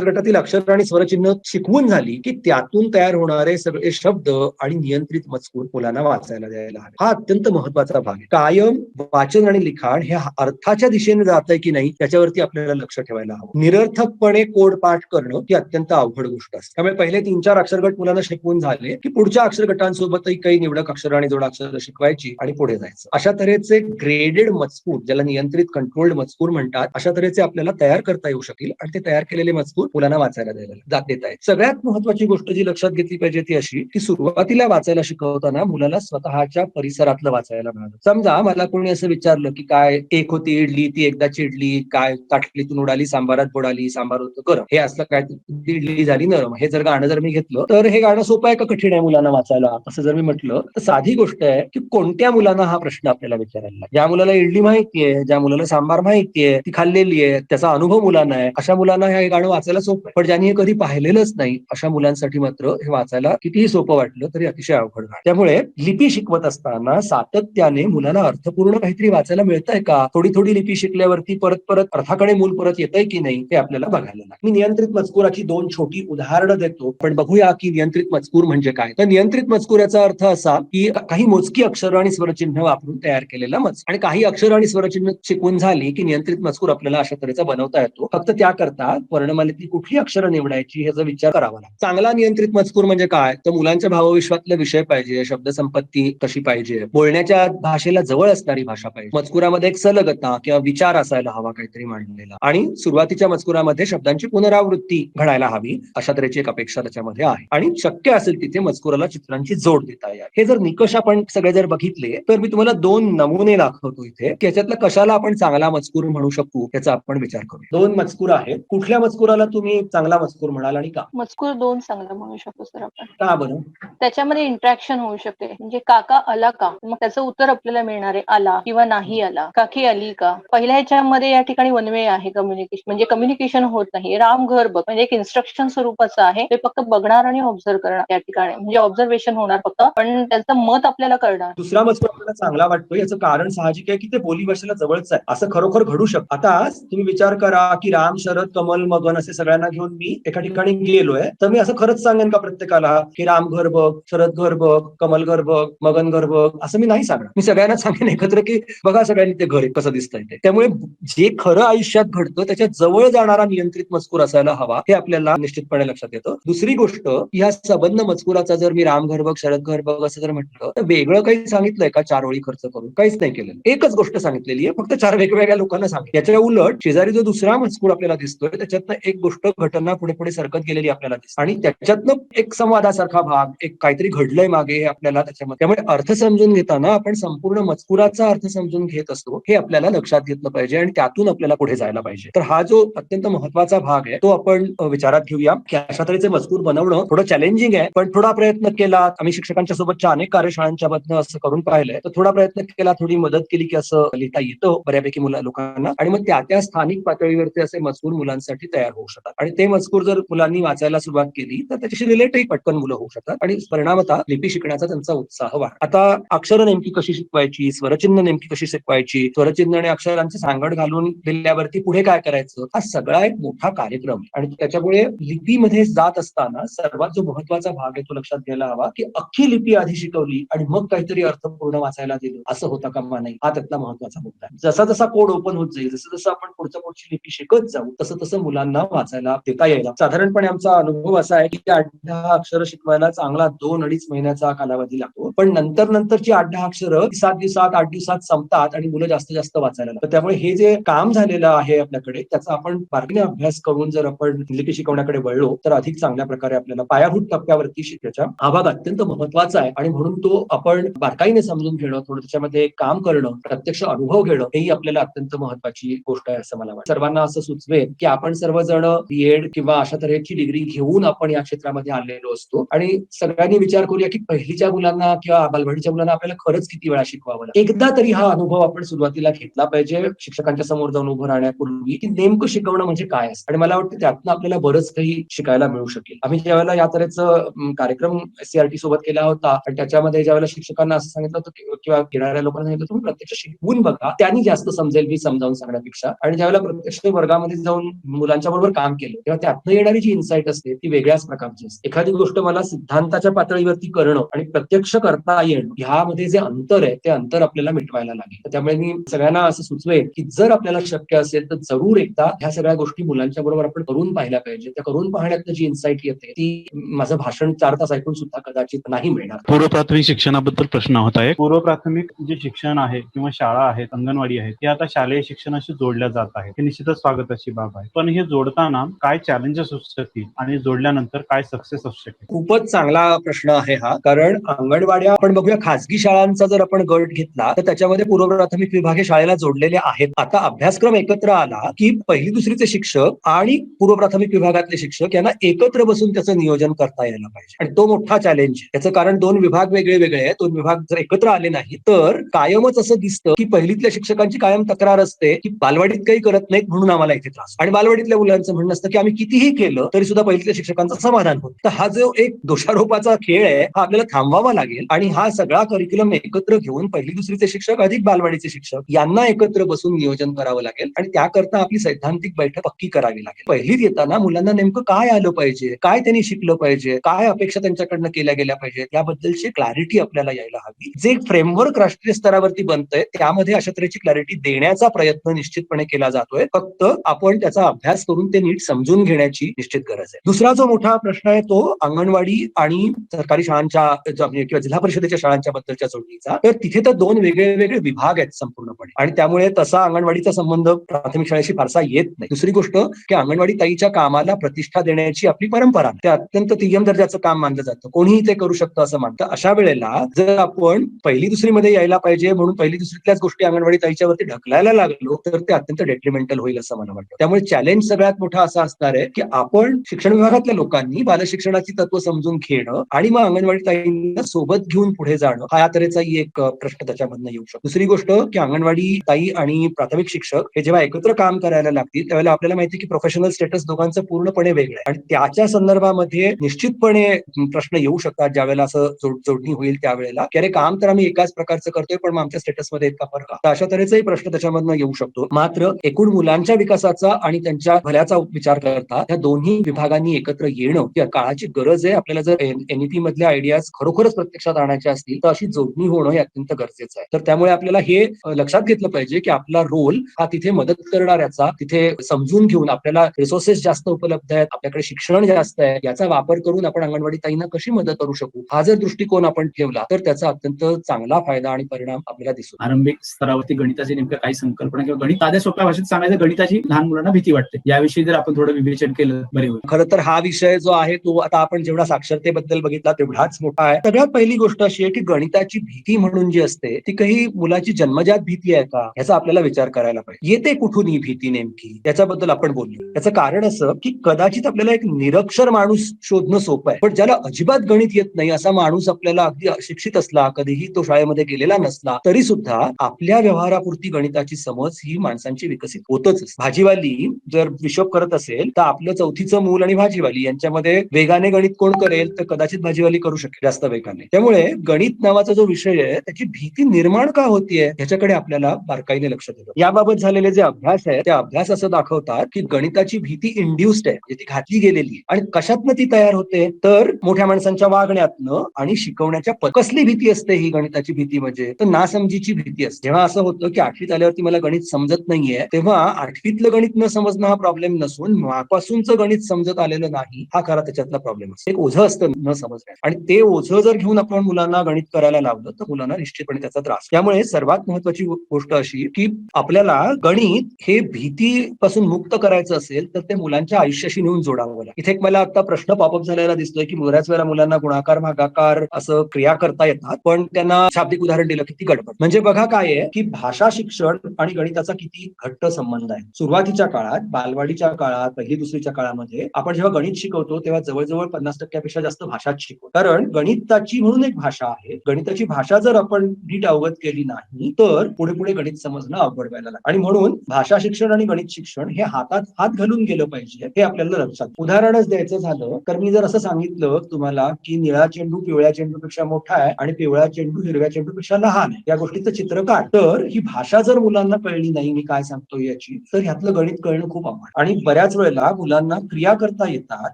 गटातील अक्षर आणि स्वरचिन्ह शिकवून झाली की त्यातून तयार होणारे सगळे शब्द आणि नियंत्रित मजकूर मुलांना वाचायला द्यायला हवे. हा अत्यंत महत्वाचा भाग आहे. कायम वाचन आणि लिखाण हे अर्थाच्या दिशेने जात आहे की नाही त्याच्यावरती आपल्याला लक्ष ठेवायला हवं. निरर्थकपणे कोड पाठ करणं ही अत्यंत अवघड गोष्ट असते. त्यामुळे पहिले 3-4 अक्षरगट मुलांना शिकवून झाले की पुढच्या अक्षर गटांसोबतही काही निवडक अक्षर आणि जोडाक्षर शिकवायची आणि पुढे जायचं. अशा तऱ्हेचे ग्रेडेड मजकूर, ज्याला नियंत्रित कंट्रोल्ड मजकूर म्हणतात, अशा तऱ्हेचे आपल्याला तयार करता येऊ शकतील आणि ते तयार केलेले मजकूर मुलांना वाचायला देत आहेत. सगळ्यात महत्वाची गोष्ट जी लक्षात घेतली पाहिजे ती अशी की सुरुवातीला वाचायला शिकवताना मुलाला स्वतःच्या परिसरातलं वाचायला मिळालं. समजा मला कोणी असं विचारलं की काय एक होती इडली, ती एकदा चिडली, काय ताटलीतून उडाली, सांबारात बुडाली, सांबार होतं गरम, हे असलं काय इडली झाली नरम, हे जर गाणं जर मी घेतलं तर हे गाणं सोपं आहे का कठीण आहे मुलांना वाचायला असं जर मी म्हटलं तर साधी गोष्ट आहे की कोणत्या मुलांना हा प्रश्न आपल्याला विचारायला. ज्या मुलाला इडली माहितीये, ज्या मुलाला सांबार माहितीये, ती खाल्लेली आहे, त्याचा अनुभव मुलांना आहे, अशा मुलांना हे गाणं वाचायला सोपं आहे. पण ज्यांनी हे कधी पाहिलेलंच नाही अशा मुलांसाठी मात्र हे वाचायला कितीही सोपं वाटलं तरी अतिशय अवघड आहे. त्यामुळे लिपी शिकवत असताना सातत्याने मुलांना अर्थपूर्ण काहीतरी वाचायला मिळतंय का, थोडी थोडी लिपी शिकल्यावरती परत परत अर्थाकडे मूल परत येतंय की नाही हे आपल्याला बघायला लागतं. मी नियंत्रित मजकुराची 2 छोटी उदाहरणं देतो, पण बघूया की नियंत्रित मजकूर म्हणजे काय. तर नियंत्रित मजकूर याचा अर्थ असा की काही मोजकी अक्षरं आणि स्वरचिन्ह वापरून तयार केलेला मजकूर. आणि काही अक्षर आणि स्वरचिन्ह शिकवून झाली की नियंत्रित मजकूर आपल्याला अशा तऱ्हेचा बनवता येतो. फक्त त्याकरता वर्णमालेतली कुठली अक्षरं निवडायची ह्याचा विचार करावा लागतो. चांगला नियंत्रित मजकूर म्हणजे काय तर मुलांच्या भावविश्वातले विषय पाहिजे, शब्दसंपत्ती कशी पाहिजे, बोलण्याच्या भाषेला जवळ असणारी भाषा पाहिजे, मजकुरामध्ये एक सलगता किंवा विचार असायला हवा काहीतरी मांडलेला, आणि सुरुवातीच्या मजकुरामध्ये शब्दांची पुनरावृत्ती घडायला हवी अशा तऱ्हेची एक अपेक्षा त्याच्यामध्ये आहे. आणि शक्य असेल तिथे मजकुराला चित्रांची जोड देता येईल. हे जर निकष आपण सगळे जर बघितले तर मी तुम्हाला 2 नमुने दाखवतो इथे की याच्यातलं कशाला आपण चांगला मजकूर म्हणू शकू याचा आपण विचार करू. 2 मजकूर आहेत. कुठल्या मजकुराला तुम्ही चांगला मजकूर म्हणाल आणि का? मजकूर 2 चांगला म्हणू शकतो सर आपण. का बरं? त्याच्यामध्ये इंटरॅक्शन होऊ शकते. म्हणजे काका आला का, मग त्याचं उत्तर आपल्याला मिळणार आहे आला किंवा नाही आला, काकी आली का. पहिल्या ह्याच्यामध्ये या ठिकाणी वनवे आहे कम्युनिकेशन, म्हणजे कम्युनिकेशन होत नाही. राम घर बघ म्हणजे एक इन्स्ट्रक्शन स्वरूपाचं आहे, ते फक्त बघणार आणि ऑब्झर्व करणार या ठिकाणी, म्हणजे ऑब्झर्वेशन होणार फक्त, पण त्याचं मत आपल्याला कळणार. दुसरा मजकूर आपल्याला चांगला वाटतो याचं कारण साहजिक आहे की ते बोली भाषेला जवळच आहे, असं खरोखर घडू शकतं. आता तुम्ही विचार करा की राम, शरद, कमल, मगन असे सगळ्यांना घेऊन मी एका ठिकाणी गेलोय, तर मी असं खरंच सांगेन का प्रत्येकाला की राम घर बघ, शरद घर बघ, कमल घर बघ, मगन घर बघ, असं मी नाही सांगणार. मी सगळ्यांना सांगेन एकत्र की बघा सगळ्यांनी ते घर कसं दिसतंय ते. त्यामुळे जे खरं आयुष्यात घडतं त्याच्या जवळ जाणारा नियंत्रित मजकूर असायला हवा हे आपल्याला निश्चितपणे लक्षात येतं. दुसरी गोष्ट, या संबंध मजकुराचा जर मी राम घर बघ, शरद घर बघ असं जर म्हटलं तर वेगळं काही सांगितलंय का 4 ओळी खर्च करून? काहीच नाही केलं. एकच गोष्ट सांगितलेली आहे, फक्त 4 वेगवेगळ्या लोकांना सांगितलं. याच्या उलट शेजारी जो दुसरा मजकूर आपल्याला दिसतोय त्याच्यातनं एक गोष्ट घटना पुढे पुढे सरकत गेलेली आपल्याला दिसते आणि त्याच्यातनं एक संवादासारखा भाग, एक काहीतरी घडलंय मागे हे आपल्याला त्याच्यामध्ये. त्यामुळे अर्थ समजून घेताना आपण संपूर्ण मजकुराचा अर्थ समजून घेत असतो हे आपल्याला लक्षात घेतलं पाहिजे आणि त्यातून आपल्याला पुढे जायला पाहिजे. तर हा जो अत्यंत महत्वाचा भाग आहे तो आपण विचारात घेऊया की अशा तऱ्हेचे मजकूर बनवणं थोडं चॅलेंजिंग आहे, पण थोडा प्रयत्न केला, आम्ही शिक्षकांच्या सोबतच्या अनेक कार्यशाळांच्या मधनं असं करून पाहिलंय, तर थोडा प्रयत्न केला, थोडी मदत केली की असं लिहिता येतं बऱ्यापैकी लोकांना, आणि मग त्या स्थानिक पातळीवरती असे मजकूर मुलांसाठी तयार होऊ शकतात. आणि ते मजकूर जर मुलांनी वाचायला सुरुवात केली तर त्याच्याशी रिलेटही पटकन मुलं होऊ शकतात आणि परिणामतः लिपी शिकण्याचा त्यांचा उत्साह वाढ. आता अक्षरं नेमकी कशी शिकवायची, स्वरचिन्ह नेमकी कशी शिकवायची, स्वरचिन्ह आणि अक्षरांची सांगड घालून दिल्यावरती पुढे काय करायचं, हा सगळा एक मोठा कार्यक्रम. आणि त्याच्यामुळे लिपीमध्ये जात असताना सर्वात जो महत्वाचा भाग आहे तो लक्षात घ्यायला हवा की अख्खी लिपी आधी शिकवली आणि मग काहीतरी अर्थपूर्ण वाचायला दिलं असं होता कामा नाही. हा त्यातला महत्वाचा मुद्दा आहे. जसा जसा कोड ओपन होत जाईल, जसं जसं आपण पुढची लिपी शिकत जाऊ, तसं तसं मुलांना वाचायला देता येईल. साधारणपणे आमचा अनुभव असा आहे की 8-10 अक्षरं शिकवायला चांगला 2-2.5 महिन्याचा कालावधी लागतो, पण नंतरची 8-10 अक्षरं 7 दिवसात 8 दिवसात संपतात आणि मुलं जास्तीत जास्त वाचायला लागतात. त्यामुळे हे जे काम झालेलं आहे आपल्याकडे त्याचा आपण बारकाईने अभ्यास करून जर आपण लिपी शिकवण्याकडे वळलो तर अधिक चांगल्या प्रकारे आपल्याला पायाभूत टप्प्यावरती शिकण्याचा हा भाग अत्यंत महत्वाचा आहे. आणि म्हणून तो आपण बारकाईने समजून घेणं, थोडं त्याच्यामध्ये काम करणं, प्रत्यक्ष अनुभव घेणं हेही आपल्याला अत्यंत महत्वाची गोष्ट आहे असं मला वाटतं. सर्वांना असं सुचवेल की आपण सर्वजण बीएड किंवा अशा तऱ्हेची डिग्री घेऊन आपण या क्षेत्रामध्ये आलेलो असतो आणि सगळ्यांनी विचार करूया की पहिलीच्या मुलांना किंवा बालवाडीच्या मुलांना आपल्याला खरंच किती वेळा शिकवावं लागतं. एकदा तरी हा अनुभव आपण सुरुवातीला घेतला पाहिजे शिक्षकांच्या समोर जाऊन उभं राहण्यापूर्वी की नेमकं शिकवणं म्हणजे काय असतं. आणि मला वाटतं त्यातनं आपल्याला बरंच काही शिकायला मिळू शकेल. आम्ही ज्यावेळेला या तऱ्हेचं कार्यक्रम सीआरटी सोबत केला होता आणि त्याच्यामध्ये ज्यावेळेला शिक्षकांना असं सांगितलं होतं किंवा घेणाऱ्या लोकांना सांगितलं तुम्ही प्रत्यक्ष शिकवून बघा, त्यांनी जास्त समजेल मी समजावून सांगण्यापेक्षा. आणि ज्यावेळेला प्रत्यक्ष वर्गामध्ये जाऊन मुलांच्या बरोबर काम केलं तेव्हा त्यातनं येणारी जी इन्साईट असते ती वेगळ्याच प्रकारची असते. एखादी गोष्ट मला सिद्धांताच्या पातळीवरती करणं आणि प्रत्यक्ष करता येणं ह्यामध्ये जे अंतर आहे ते अंतर आपल्याला मिटवायला लागेल. त्यामुळे मी सगळ्यांना असं सुचवेन की जर आपल्याला शक्य असेल तर जरूर एकदा ह्या सगळ्या गोष्टी मुलांच्या बरोबर आपण करून पाहिल्या पाहिजे. त्या करून पाहण्यात जी इन्साईट येते ती माझं भाषण 4 तास ऐकून सुद्धा कदाचित नाही मिळणार. पूर्व प्राथमिक शिक्षणाबद्दल प्रश्न होत आहे. पूर्व प्राथमिक जे शिक्षण आहे किंवा शाळा आहेत, अंगणवाडी आहेत, हे आता शालेय शिक्षणाशी जोडल्या जात आहेत. हे निश्चितच स्वागताची बाब आहे. पण हे जोडताना काय चॅलेंजेस असू शकतील आणि जोडल्यानंतर काय सक्सेस असू शकेल? खूपच चांगला प्रश्न आहे हा. कारण अंगणवाड्या आपण बघूया, खासगी शाळांचा जर आपण गट घेतला तर त्याच्यामध्ये पूर्व प्राथमिक विभाग हे शाळेला जोडलेले आहेत. आता अभ्यासक्रम एकत्र आला की 1ली-2रीचे शिक्षक आणि पूर्व प्राथमिक विभागातले शिक्षक यांना एकत्र बसून त्याचं नियोजन करता यायला पाहिजे. आणि तो मोठा चॅलेंज आहे. त्याचं कारण 2 विभाग वेगळे वेगळे आहेत. 2 विभाग जर एकत्र आले नाही तर कायमच असं दिसतं की पहिलीतल्या शिक्षकांची कायम तक्रार असते की बालवाडीत काही करत नाहीत म्हणून आम्हाला इथे त्रास. आणि बालवाडीतल्या मुलांचं म्हणणं असतं की आम्ही कितीही केलं तरी सुद्धा पहिलीतल्या शिक्षकांचं समाधान होत. तर हा जो एक दोषारोपाचा खेळ आहे हा आपल्याला थांबवावा लागेल. आणि हा सगळा करिक्युलम एकत्र घेऊन 1ली-2रीचे शिक्षक अधिक बालवाडीचे शिक्षक यांना एकत्र बसून नियोजन करावं लागेल. आणि त्याकरता आपली सैद्धांतिक बैठक पक्की करावी लागेल. पहिलीत येताना मुलांना नेमकं काय आलं पाहिजे, काय त्यांनी शिकलं पाहिजे, काय अपेक्षा त्यांच्याकडनं केल्या गेल्या पाहिजेत याबद्दलची क्लॅरिटी आपल्याला यायला हवी. जे फ्रेमवर्क राष्ट्रीय स्तरावरती बनतंय त्यामध्ये अशा तऱ्हेची क्लॅरिटी देण्याचा प्रयत्न निश्चितपणे केला जातोय. फक्त आपण त्याचा अभ्यास करून ते नीट समजून घेण्याची निश्चित गरज आहे. दुसरा जो मोठा प्रश्न आहे तो अंगणवाडी आणि सरकारी शाळांच्या किंवा जिल्हा परिषदेच्या शाळांच्या बद्दलच्या जोडणीचा. तर तिथे तर 2 वेगळे वेगळे विभाग आहेत संपूर्णपणे आणि त्यामुळे तसा अंगणवाडीचा संबंध प्राथमिक शाळेशी फारसा येत नाही. दुसरी गोष्ट की अंगणवाडी ताईच्या कामाला प्रतिष्ठा देण्याची आपली परंपरा, ते अत्यंत तिय्यम दर्जाचं काम मानलं जातं. कोणीही ते करू शकतं असं मानतं. अशा वेळेला जर आपण 1ली-2री मध्ये यायला पाहिजे म्हणून 1ली-2रीतल्याच गोष्टी अंगणवाडी ताईच्यावरती ढकलायला लागलो तर ते अत्यंत डेट्रिमेंटल होईल असं मला वाटतं. त्यामुळे चॅलेंज सगळ्यात मोठा असा असणार आहे की आपण शिक्षण विभागातल्या लोकांनी बालशिक्षणाची तत्व समजून घेणं आणि मग अंगणवाडी ताईंना सोबत घेऊन पुढे जाणं हा या तऱ्हेचाही एक प्रश्न त्याच्यामधनं येऊ शकतो. दुसरी गोष्ट की अंगणवाडी ताई आणि प्राथमिक शिक्षक हे जेव्हा एकत्र काम करायला लागतील त्यावेळेला आपल्याला माहिती की प्रोफेशनल स्टेटस दोघांचं पूर्णपणे वेगळं आहे. आणि त्याच्या संदर्भामध्ये निश्चितपणे प्रश्न येऊ शकतात ज्यावेळेला असं जोडणी होईल त्यावेळेला की अरे काम तर आम्ही एकाच प्रकारचं करतोय पण मग आमच्या स्टेटसमध्ये इतका फरक. तर अशा तऱ्हेचाही प्रश्न त्याच्यामधनं येऊ शकतो. मात्र एकूण मुलांच्या विकासाचा आणि त्यांच्या भल्याचा विचार करता या दोन्ही विभागांनी एकत्र येणं ही काळाची गरज आहे. आपल्याला जर एनईपी मधल्या आयडियाज खरोखरच प्रत्यक्षात आणायच्या असतील तर अशी जोडणी होणं हे अत्यंत गरजेचं आहे. तर त्यामुळे आपल्याला हे लक्षात घेतलं पाहिजे की आपला रोल हा तिथे मदत करणाऱ्याचा, तिथे समजून घेऊन आपल्याला रिसोर्सेस जास्त उपलब्ध आहेत, आपल्याकडे शिक्षण जास्त आहे, याचा वापर करून आपण अंगणवाडी ताईंना कशी मदत करू शकू हा जर दृष्टिकोन आपण ठेवला तर त्याचा अत्यंत चांगला फायदा आणि परिणाम आपल्याला दिसतो. आरंभिक स्तरावरती गणिताची नेमक्या काही संकल्पना किंवा गणित साध्या सोप्या भाषेत सांगायचं, गणिताची लहान मुलांना भीती वाटते, याविषयी जर आपण थोडं विवेचन केलं बरे होईल. खरं तर हा विषय जो आहे तो आता आपण जेवढा साक्षरतेबद्दल बघितला तेवढाच मोठा आहे. सगळ्यात पहिली गोष्ट अशी आहे की गणिताची भीती म्हणून जी असते ती काही मुलाची जन्मजात भीती आहे का याचा आपल्याला विचार करायला पाहिजे. येते कुठून ही भीती नेमकी याच्याबद्दल आपण बोललो. याचं कारण असं की कदाचित आपल्याला एक निरक्षर माणूस शोधणं सोपं आहे, पण ज्याला अजिबात गणित येत नाही असा माणूस आपल्याला अगदी अशिक्षित असला, कधीही तो शाळेमध्ये गेलेला नसला तरी सुद्धा आपल्या व्यवहारापुरती गणिताची समज ही माणसांची विकसित होतच असते. भाजीवाली जर हिशोब करत असेल तर आपलं चौथीचं मूल आणि भाजीवाली यांच्यामध्ये वेगाने गणित कोण करेल तर कदाचित भाजीवाली करू शकेल जास्त वेगाने. त्यामुळे गणित नावाचा जो विषय आहे त्याची भीती निर्माण का होतीये ह्याच्याकडे आपल्याला बारकाईने लक्ष दिलं. याबाबत झालेले जे अभ्यास आहे ते अभ्यास असं दाखवतात की गणिताची भीती इंड्युस्ड आहे, म्हणजे ती घातली गेलेली आहे. आणि कशातनं ती तयार होते तर मोठ्या माणसांच्या वागण्यातनं आणि शिकवण्याच्या कसली भीती असते ही गणिताची भीती म्हणजे तर नासमजीची भीती असते. जेव्हा असं होतं की 8वीत आल्यावरती मला गणित समजत नाहीये तेव्हा 8वीतलं गणित न समजणं हा प्रॉब्लेम नसून मापासूनचं गणित समजत आलेलं नाही हा खरा त्याच्यातला प्रॉब्लेम असतो. एक ओझं असतं न समजण्यात आणि ते ओझं जर घेऊन आपण मुलांना गणित करायला लावलं तर मुलांना निश्चितपणे त्याचा त्रास. त्यामुळे सर्वात महत्वाची गोष्ट अशी की आपल्याला गणित हे भीतीपासून मुक्त करायचं असेल तर ते मुलांच्या आयुष्याशी नेऊन जोडावं लागेल. इथे एक मला आता प्रश्न पॉपअप झालेला दिसतोय की बऱ्याच वेळा मुलांना गुणाकार भागाकार असं क्रिया करता येतात पण त्यांना शाब्दिक उदाहरण दिलं किती गडबड. म्हणजे बघा काय आहे की भाषा शिक्षण आणि गणिताचा किती घट्ट संबंध आहे. सुरुवातीच्या काळात बालवाडीच्या काळात पहिली दुसरीच्या काळामध्ये आपण जेव्हा गणित शिकवतो तेव्हा जवळजवळ 50% जास्त भाषाच शिकवतो. कारण गणिताची म्हणून एक भाषा आहे. गणिताची भाषा जर आपण नीट अवगत केली नाही तर पुढे पुढे गणित समजणं अवघड व्हायला लागतं. आणि म्हणून भाषा शिक्षण आणि गणित शिक्षण हे हातात हात घालून गेलं पाहिजे हे आपल्याला लक्षात. उदाहरणच द्यायचं झालं तर मी जर असं सांगितलं तुम्हाला की निळा चेंडू पिवळ्या चेंडूपेक्षा मोठा आहे आणि पिवळा चेंडू हिरव्या चेंडूपेक्षा लहान आहे या गोष्टीचं चित्र काढ तर ही भाषा जर मुलांना कळली नाही मी काय सांगतो याची तर ह्यातलं गणित कळणं खूप अवघड. आणि बऱ्याच वेळेला मुलांना क्रिया करता येतात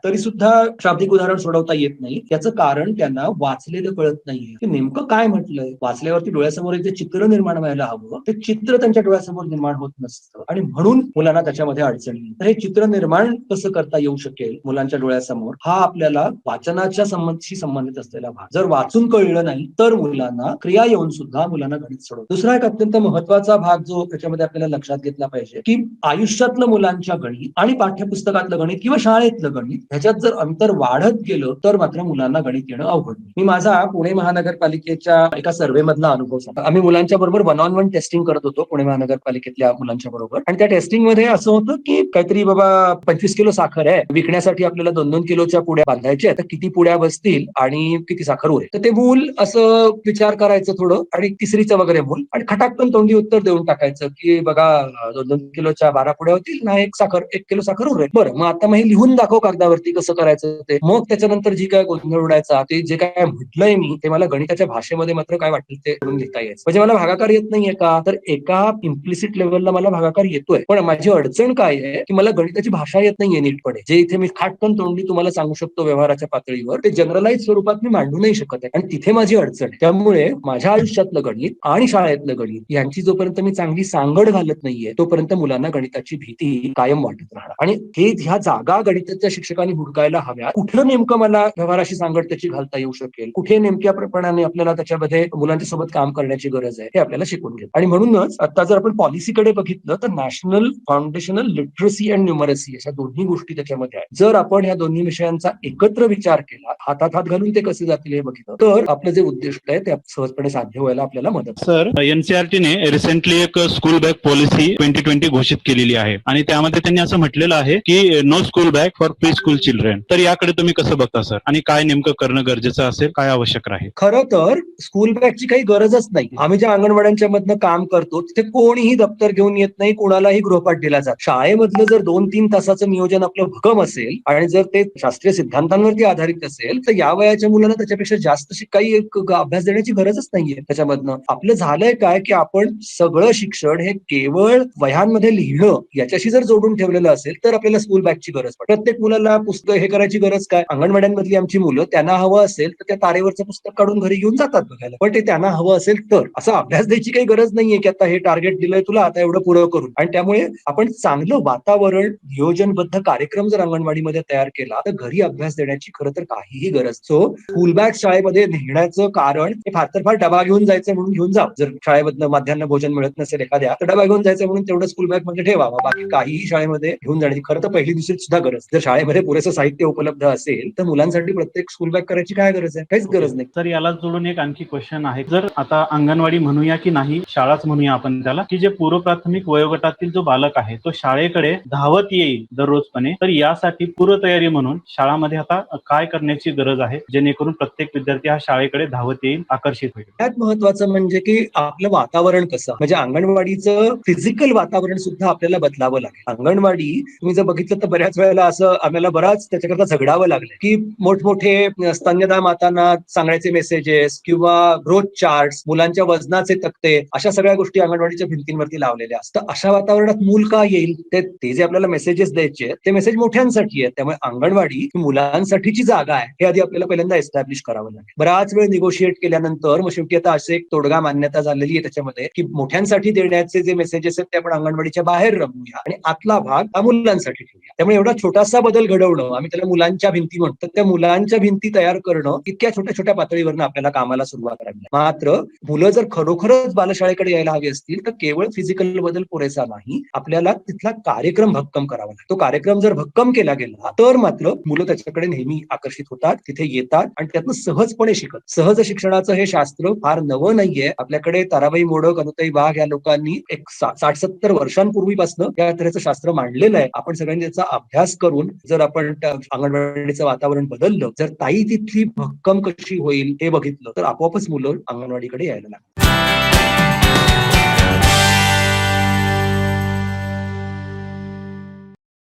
तरी सुद्धा शाब्दिक उदाहरण सोडवता येत नाही. याचं कारण त्यांना वाचलेलं कळत नाहीये की नेमकं काय म्हटलंय. वाचल्यावरती डोळ्यासमोर एक जे चित्र निर्माण व्हायला हवं ते चित्र त्यांच्या डोळ्यासमोर निर्माण होत नसतं आणि म्हणून मुलांना त्याच्यामध्ये अडचणी. तर हे चित्र निर्माण कसं करता येऊ शकेल मुलांच्या डोळ्यासमोर हा आपल्याला वाचनाच्या संबंधित असलेला भाग. जर वाचून कळलं नाही तर मुलांना क्रिया येऊन सुद्धा मुलांना गणित सोडवतं. दुसरा एक अत्यंत महत्वाचा भाग जो त्याच्यामध्ये आपल्याला लक्षात घेतला पाहिजे की आयुष्यातलं मुलांच्या गणित आणि पाठ्यपुस्तकातलं गणित किंवा शाळेतलं गणित ह्याच्यात जर अंतर वाढत गेलं तर मात्र मुलांना गणित येणं अवघड. मी माझा पुणे महानगरपालिकेच्या एका सर्व्हे मधला अनुभव सांगतो. आम्ही मुलांच्या बरोबर 1-on-1 टेस्टिंग करत होतो पुणे महानगरपालिकेतल्या मुलांच्या बरोबर आणि त्या टेस्टिंग मध्ये असं होतं की काहीतरी बाबा 25 किलो साखर आहे विकण्यासाठी आपल्याला 2-2 किलोच्या पुड्या बांधायच्या तर किती पुड्या बसतील आणि किती साखर उरेल. तर ते मूल असं विचार करायचं थोडं आणि तिसरीचं वगैरे मूल आणि खटाकन तोंडी उत्तर देऊन टाकायचं की बघा 2-2 किलोच्या 12 पुड्या होतील ना 1 किलो साखर उरेल. बरं मग आता मग हे लिहून दाखव कागदावरती कसं करायचं ते. मग त्याच्यानंतर जी काय गोंधळ उडायचा ते जे काय म्हटलंय मी ते मला गणिताच्या भाषेमध्ये मात्र काय वाटेल ते करून लिहिता यायचं. म्हणजे मला भागाकार येत नाहीये का तर एका इम्प्लिसिट लेवलला मला भागाकार येतोय पण माझी अडचण काय आहे की मला गणिताची भाषा येत नाहीये नीटपणे. जे इथे मी खाटकन तोंडी तुम्हाला सांगू शकतो व्यवहाराच्या पातळीवर ते जनरलाइज स्वरूपात मी मांडू नाही शकत आहे आणि तिथे माझी अडचण. त्यामुळे माझ्या आयुष्यातलं गणित आणि शाळेतलं गणित यांची जोपर्यंत मी चांगली सांगड घालत नाहीये तोपर्यंत मुलांना गणिताची भीती कायम वाटत राहणार. आणि हे ह्या जागा गणिताच्या शिक्षकांनी हुडकायला हव्या. कुठलं नेमकं मला व्यवहाराशी सांगड त्याची घालता येऊ शकेल कुठे नेमक्या प्रमाणाने आपल्याला त्याच्यामध्ये मुलांच्या सोबत काम करण्याची गरज आहे हे आपल्याला शिकून घेत. आणि म्हणूनच आता जर आपण पॉलिसीकडे बघितलं तर national foundational literacy and numeracy अशा दोन्ही गोष्टी त्याच्यामध्ये आहेत. जर आपण ह्या दोन्ही विषयांचा एकत्र विचार केला हातात हात घालून ते कसे जातील हे बघितलं तर आपलं जे उद्दिष्ट आहे ते सहजपणे साध्य व्हायला आपल्याला मदत. सर एनसीईआरटीने रिसेंटली एक स्कूल बॅग पॉलिसी 2020 घोषित केलेली आहे आणि त्यामध्ये त्यांनी असं म्हटलेलं आहे की no school bag for preschool children. तर याकडे तुम्ही कसं बघता सर आणि काय नेमकं करणं गरजेचं असेल काय आवश्यक राहील. खरं तर स्कूल बॅगची काही गरजच नाही. आम्ही ज्या अंगणवाड्यांच्या मधनं काम करतो तिथे कोणीही दप्तर घेऊन येत नाही कोणालाही गृहपाठ दिला जात. शाळेमधलं जर 2-3 तासाचं नियोजन आपलं भक्कम असेल आणि जर ते शास्त्रीय सिद्धांतांवरती आधारित असेल तर या वयाच्या मुलांना त्याच्यापेक्षा जास्त काही अभ्यास देण्याची गरजच नाहीये. त्याच्यामधनं आपलं झालंय काय की आपण सगळं शिक्षण हे केवळ वह्यांमध्ये लिहिणं याच्याशी जर जोडून ठेवलेलं असेल तर आपल्याला स्कूल बॅगची गरज पडते. प्रत्येक मुलाला पुस्तक हे करायची गरज काय. अंगणवाड्यांमधली आमची मुलं त्यांना हवं असेल तर त्या तारेवरचं पुस्तक काढून घरी घेऊन जातात बघायला पण ते त्यांना हवं असेल तर असं अभ्यास द्यायची काही गरज नाहीये की आता हे टार्गेट दिलंय तुला आता एवढं पुरं करून. आणि त्यामुळे आपण चांगलं वातावरण नियोजनबद्ध कार्यक्रम जर अंगणवाडीमध्ये तयार केला तर घरी अभ्यास देण्याची खरं तर काहीही गरज. सो स्कूल बॅग शाळेमध्ये नेण्याचं कारण हे फार तर फार डबा घेऊन जायचं म्हणून घेऊन जावं. जर शाळेमधनं माध्यान्ह भोजन मिळत नसेल एखाद्या तर डबा घेऊन जायचं म्हणून तेवढं स्कूल बॅग मध्ये ठेवावा. बाकी काहीही शाळेमध्ये घेऊन जाण्याची खरं तर पहिली दुसरी सुद्धा गरज. जर शाळेमध्ये पुरेसं साहित्य उपलब्ध असेल तर मुलांसाठी प्रत्येक स्कूल बॅग करायची काय गरज आहे. काहीच गरज नाही. तर याला जोडून एक आणखी क्वेश्चन आहे. जर आता अंगणवाडी म्हणूया की नाही शाळाच म्हणूया आपण त्याला की जे पूर्व प्राथमिक वयोगटातील जो बालक आहे तो शाळेकडे धावत येईल दररोजपणे तर यासाठी पूर्वतयारी म्हणून शाळामध्ये आता काय करण्याची गरज आहे जेणेकरून प्रत्येक विद्यार्थी हा शाळेकडे धावत येईल आकर्षित होईल. त्यात महत्वाचं म्हणजे की आपलं वातावरण कसं म्हणजे अंगणवाडीचं फिजिकल वातावरण सुद्धा आपल्याला बदलावं लागेल. अंगणवाडी तुम्ही जर बघितलं तर बऱ्याच वेळेला असं आम्हाला बराच त्याच्याकरता झगडावं लागलं की मोठमोठे हे स्तन्यदा मातांना सांगण्याचे मेसेजेस किंवा ग्रोथ चार्ट्स, मुलांच्या वजनाचे तक्ते, अशा सगळ्या गोष्टी अंगणवाडीच्या भिंतींवरती लावलेल्या असतात. अशा वातावरणात मूल का येईल? ते जे आपल्याला मेसेजेस द्यायचे ते मेसेज मोठ्यांसाठी आहेत. त्यामुळे अंगणवाडी ही मुलांसाठीची जागा आहे हे आधी आपल्याला पहिल्यांदा एस्टॅब्लिश करावं लागेल. बराच वेळ निगोशिएट केल्यानंतर मग शेवटी आता असे एक तोडगा मान्यता झालेली आहे त्याच्यामध्ये की मोठ्यांसाठी देण्याचे जे मेसेजेस आहेत ते आपण अंगणवाडीच्या बाहेर रमूया आणि आतला भाग हा मुलांसाठी ठेवूया. त्यामुळे एवढा छोटासा बदल घडवणं, आम्ही त्याला मुलांच्या भिंती म्हणतो, त्या मुलांच्या भिंती तयार करणं इतक्या छोट्या छोट्या पातळीवरनं आपल्याला कामाला सुरुवात करावी लागेल. मात्र मुलं जर खरोखरच बालशाळेकडे यायला हवी असतील तर केवळ फिजिकल बदल पुरेसा नाही, आपल्याला तिथला कार्यक्रम भक्कम करावा लागतो. तो कार्यक्रम जर भक्कम केला गेला तर मात्र मुलं त्याच्याकडे नेहमी आकर्षित होतात, तिथे येतात आणि त्यातनं सहजपणे शिकत. सहज शिक्षणाचं हे शास्त्र फार नवं नाहीये. आपल्याकडे ताराबाई मोडक, अनुताई वाघ या लोकांनी एक 60-70 वर्षांपूर्वीपासून या तऱ्हेचं शास्त्र मांडलेलं आहे. आपण सगळ्यांनी त्याचा अभ्यास करून जर आपण अंगणवाडीचं वातावरण बदललं, जर ताई तिथली भक्कम कशी होईल हे बघितलं तर आपोआपच मुलं अंगणवाडीकडे यायला लागतात.